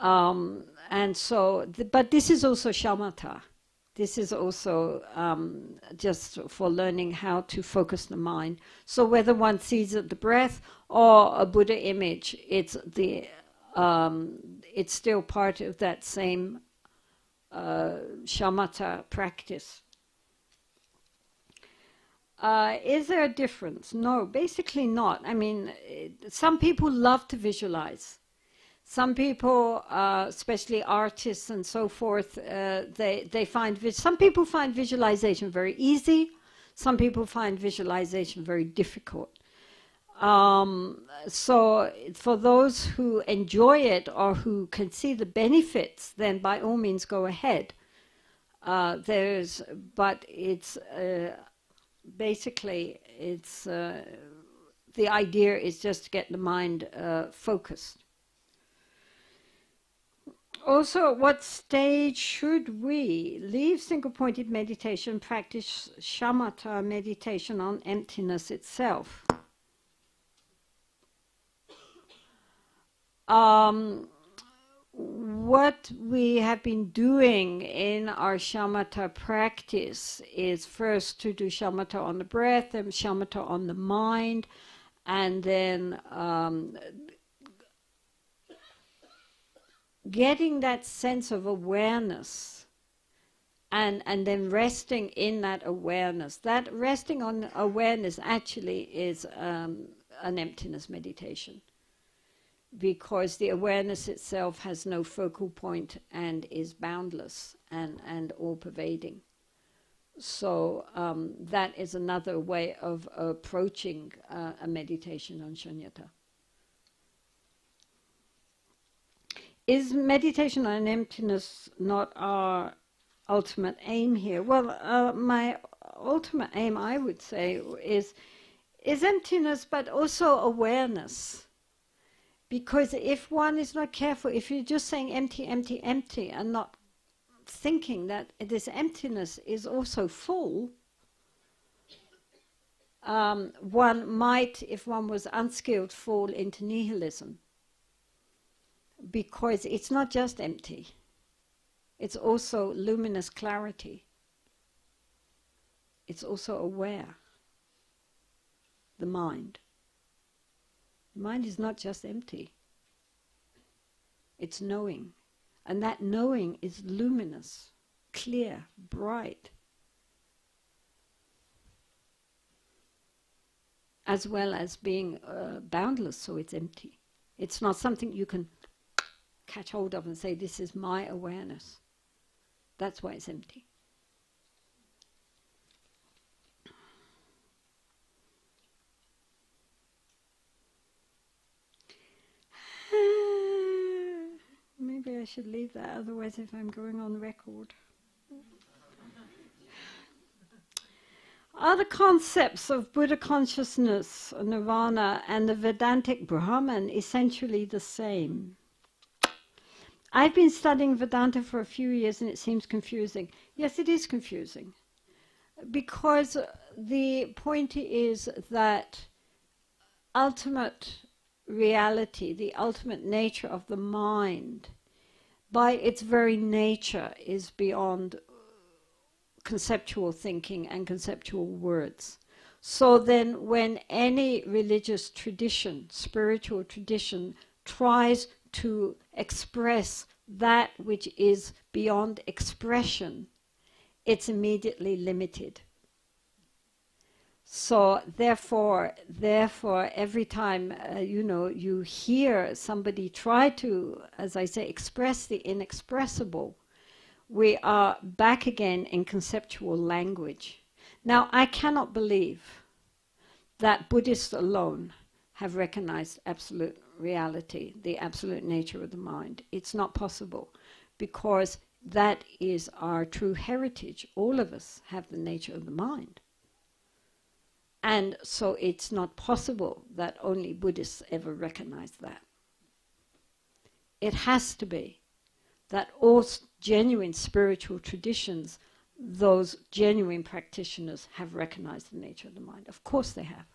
S1: But this is also shamatha. This is also just for learning how to focus the mind. So whether one sees the breath or a Buddha image, it's still part of that same shamatha practice. Is there a difference? No, basically not. I mean, some people love to visualize. Some people, especially artists and so forth, they find some people find visualization very easy. Some people find visualization very difficult. So for those who enjoy it or who can see the benefits, then by all means go ahead. But it's basically the idea is just to get the mind focused. Also, at what stage should we leave single-pointed meditation, practice shamatha meditation on emptiness itself? What we have been doing in our shamatha practice is first to do shamatha on the breath, then shamatha on the mind, and then getting that sense of awareness, and then resting in that awareness. That resting on awareness actually is an emptiness meditation, because the awareness itself has no focal point and is boundless and all-pervading. So that is another way of approaching a meditation on shunyata. Is meditation on emptiness not our ultimate aim here? Well, my ultimate aim, I would say, is emptiness, but also awareness. Because if one is not careful, if you're just saying empty, empty, empty, and not thinking that this emptiness is also full, one might, if one was unskilled, fall into nihilism. Because it's not just empty, it's also luminous clarity. It's also aware. The mind. The mind is not just empty. It's knowing. And that knowing is luminous, clear, bright. As well as being boundless, so it's empty. It's not something you can catch hold of and say, this is my awareness. That's why it's empty. Maybe I should leave that, otherwise if I'm going on record. Are the concepts of Buddha consciousness, nirvana, and the Vedantic Brahman essentially the same? I've been studying Vedanta for a few years and it seems confusing. Yes, it is confusing. Because the point is that ultimate reality, the ultimate nature of the mind, by its very nature is beyond conceptual thinking and conceptual words. So then when any religious tradition, spiritual tradition, tries to express that which is beyond expression, it's immediately limited. So therefore, every time you hear somebody try to, as I say, express the inexpressible, we are back again in conceptual language. Now, I cannot believe that Buddhists alone have recognized absolute reality, the absolute nature of the mind. It's not possible, because that is our true heritage. All of us have the nature of the mind. And so it's not possible that only Buddhists ever recognize that. It has to be that all genuine spiritual traditions, those genuine practitioners have recognized the nature of the mind. Of course they have.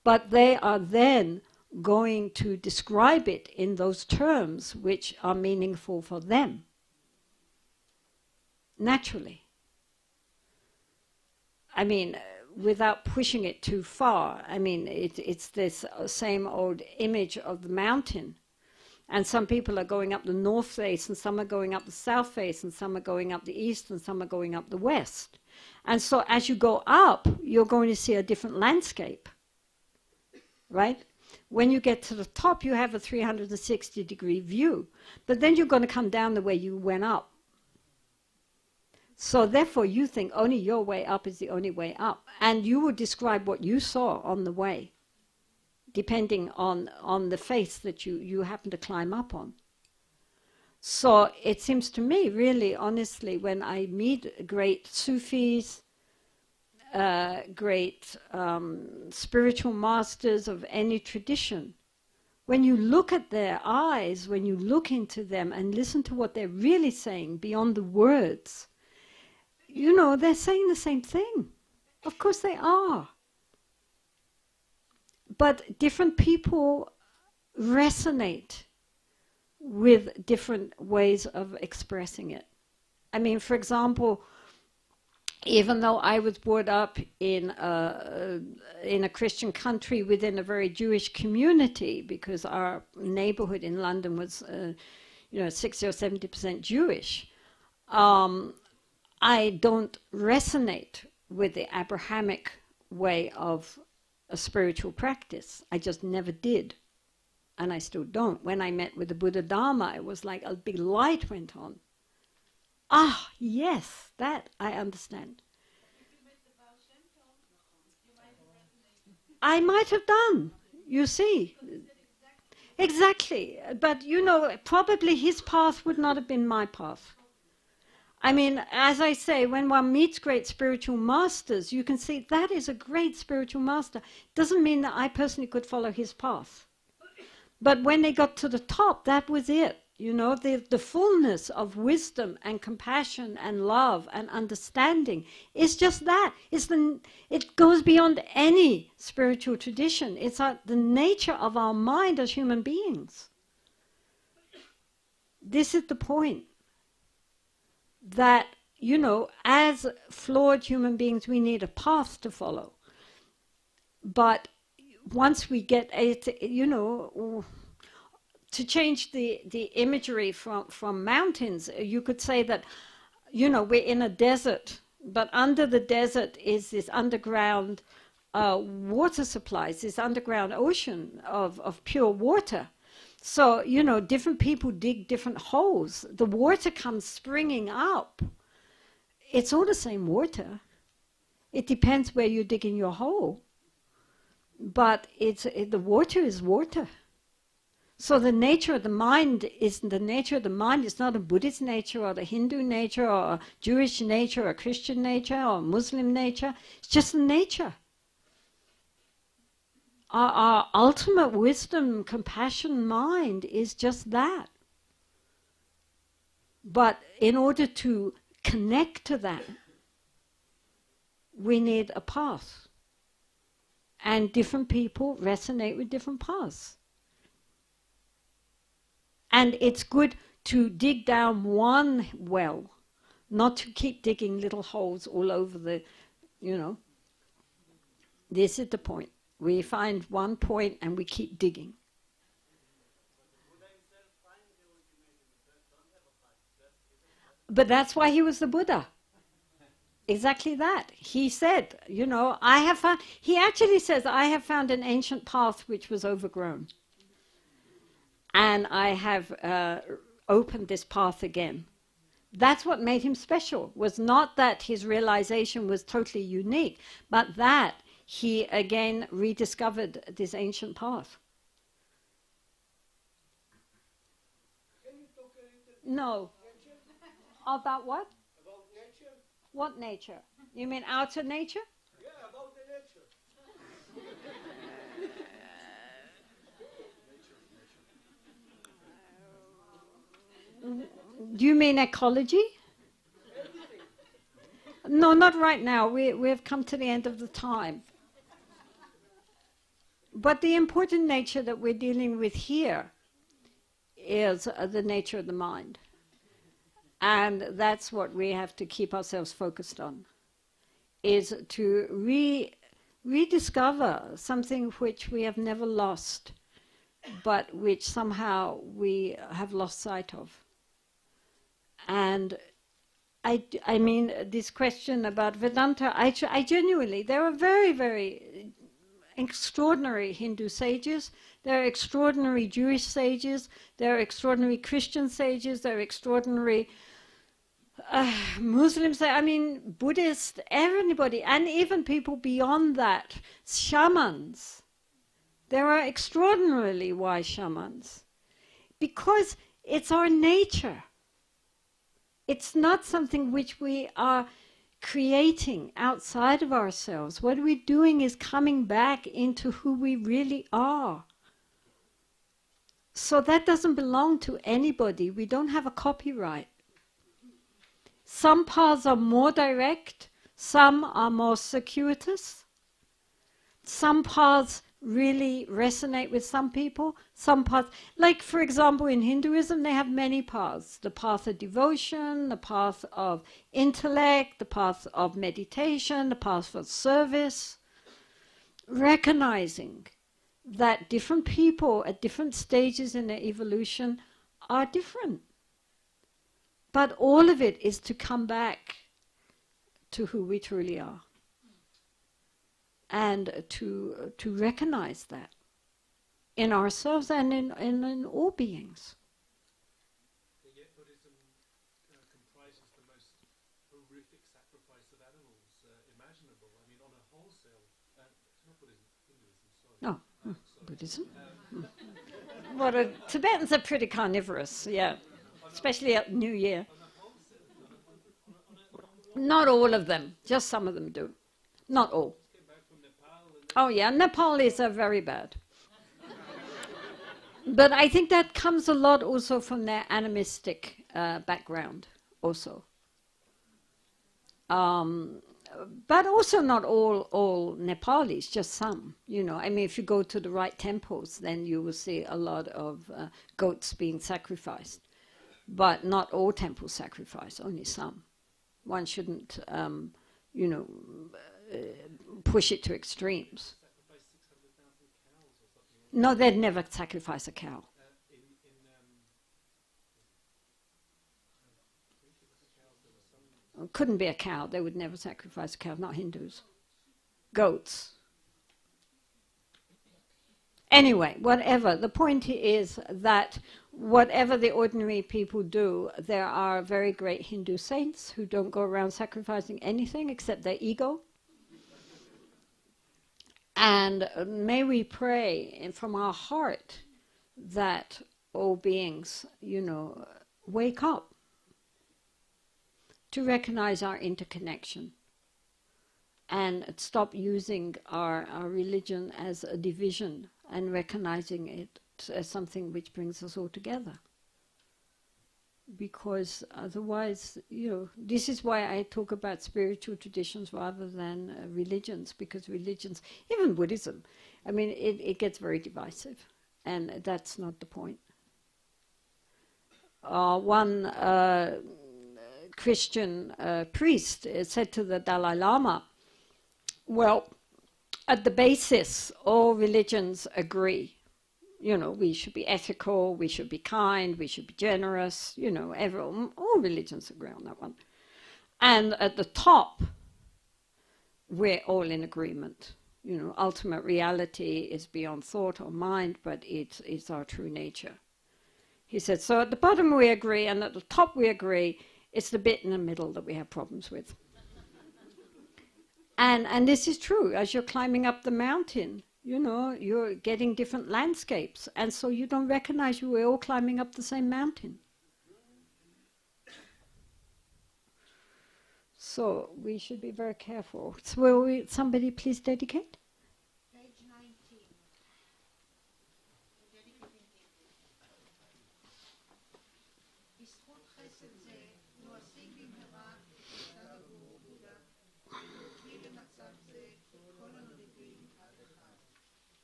S1: But they are then going to describe it in those terms which are meaningful for them. Naturally. I mean, without pushing it too far, I mean, it's this same old image of the mountain. And some people are going up the north face, and some are going up the south face, and some are going up the east, and some are going up the west. And so as you go up, you're going to see a different landscape. Right? When you get to the top, you have a 360-degree view. But then you're going to come down the way you went up. So therefore, you think only your way up is the only way up. And you will describe what you saw on the way, depending on the face that you happen to climb up on. So it seems to me, really, honestly, when I meet great Sufis, great spiritual masters of any tradition, when you look at their eyes, when you look into them and listen to what they're really saying beyond the words, you know, they're saying the same thing. Of course they are. But different people resonate with different ways of expressing it. I mean, for example, even though I was brought up in a Christian country within a very Jewish community, because our neighborhood in London was, 60 or 70% Jewish, I don't resonate with the Abrahamic way of a spiritual practice. I just never did. And I still don't. When I met with the Buddha Dharma, it was like a big light went on. Ah, yes, that I understand. I might have done, you see. Exactly. But, probably his path would not have been my path. I mean, as I say, when one meets great spiritual masters, you can see that is a great spiritual master. Doesn't mean that I personally could follow his path. But when they got to the top, that was it. The fullness of wisdom and compassion and love and understanding is just that. It goes beyond any spiritual tradition. It's the nature of our mind as human beings. This is the point. That, as flawed human beings, we need a path to follow. But once we get it, to change the imagery from mountains, you could say that, we're in a desert, but under the desert is this underground water supplies, this underground ocean of pure water. So, different people dig different holes. The water comes springing up. It's all the same water. It depends where you're digging your hole. But the water is water. So the nature of the mind is the nature of the mind. It's not a Buddhist nature or the Hindu nature or a Jewish nature or a Christian nature or a Muslim nature. It's just the nature. Our ultimate wisdom, compassion mind is just that. But in order to connect to that, we need a path. And different people resonate with different paths. And it's good to dig down one well, not to keep digging little holes all over the, This is the point. We find one point and we keep digging. But that's why he was the Buddha. Exactly that. He said, I have found, he actually says, I have found an ancient path which was overgrown. And I have opened this path again. That's what made him special, was not that his realization was totally unique, but that he again rediscovered this ancient path.
S4: Can you talk a little
S1: No.
S4: nature?
S1: About what?
S4: About nature?
S1: What nature? You mean outer nature?
S4: Yeah, about the nature.
S1: Do you mean ecology? No, not right now. We have come to the end of the time. But the important nature that we're dealing with here is the nature of the mind. And that's what we have to keep ourselves focused on, is to rediscover something which we have never lost, but which somehow we have lost sight of. And I mean, this question about Vedanta, I genuinely, there are very, very extraordinary Hindu sages, there are extraordinary Jewish sages, there are extraordinary Christian sages, there are extraordinary Muslims, I mean, Buddhists, everybody, and even people beyond that, shamans. There are extraordinarily wise shamans, because it's our nature. It's not something which we are creating outside of ourselves. What we're doing is coming back into who we really are. So that doesn't belong to anybody. We don't have a copyright. Some paths are more direct, some are more circuitous. Some paths really resonate with some people, some paths, like for example in Hinduism they have many paths. The path of devotion, the path of intellect, the path of meditation, the path of service. Recognizing that different people at different stages in their evolution are different. But all of it is to come back to who we truly are. And to recognize that in ourselves and in all beings.
S3: And yet Buddhism comprises the most horrific sacrifice of animals imaginable. I mean, on a wholesale, it's not Buddhism, Hinduism, sorry.
S1: No,
S3: Sorry.
S1: Buddhism. Well, Tibetans are pretty carnivorous, yeah, especially at New Year.
S3: On a wholesale,
S1: Not all of them, just some of them do. Not all.
S3: came back from Nepal and
S1: Oh yeah, Nepalis are very bad. But I think that comes a lot also from their animistic background also. But also not all Nepalis, just some, you know. I mean, if you go to the right temples, then you will see a lot of goats being sacrificed. But not all temples sacrifice, only some. One shouldn't, push it to extremes.
S3: sacrificed 600,000 cows or something.
S1: No, they'd never sacrifice a cow.
S3: I think it was cows. There was some.
S1: It couldn't be a cow. They would never sacrifice a cow, not Hindus. Goats. Anyway, whatever. The point is that whatever the ordinary people do, there are very great Hindu saints who don't go around sacrificing anything except their ego. And may we pray from our heart that all beings, wake up to recognize our interconnection and stop using our religion as a division and recognizing it as something which brings us all together. Because otherwise, this is why I talk about spiritual traditions rather than religions, because religions, even Buddhism, I mean, it gets very divisive, and that's not the point. One Christian priest said to the Dalai Lama, well, at the basis, all religions agree. We should be ethical, we should be kind, we should be generous, all religions agree on that one. And at the top, we're all in agreement. Ultimate reality is beyond thought or mind, but it's our true nature. He said, so at the bottom we agree, and at the top we agree. It's the bit in the middle that we have problems with. And this is true. As you're climbing up the mountain, you know, you're getting different landscapes. And so you don't recognize we're all climbing up the same mountain. So we should be very careful. So will somebody please dedicate?
S6: Page 19. Dedicating people. בזכות חסד זה, נו אשיג במהרה את מצב הגור בודה, ונותני למצב זה את כל הנודדים עד אחד.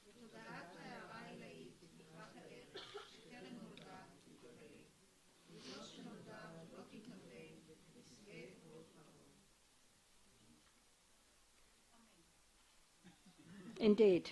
S6: ותודעת ההערה העילאית נקרא הערך, שטרם נולדה תתגלה. וזו שנולדה לא תתנבא, תזכה עוד מאוד.
S1: Indeed.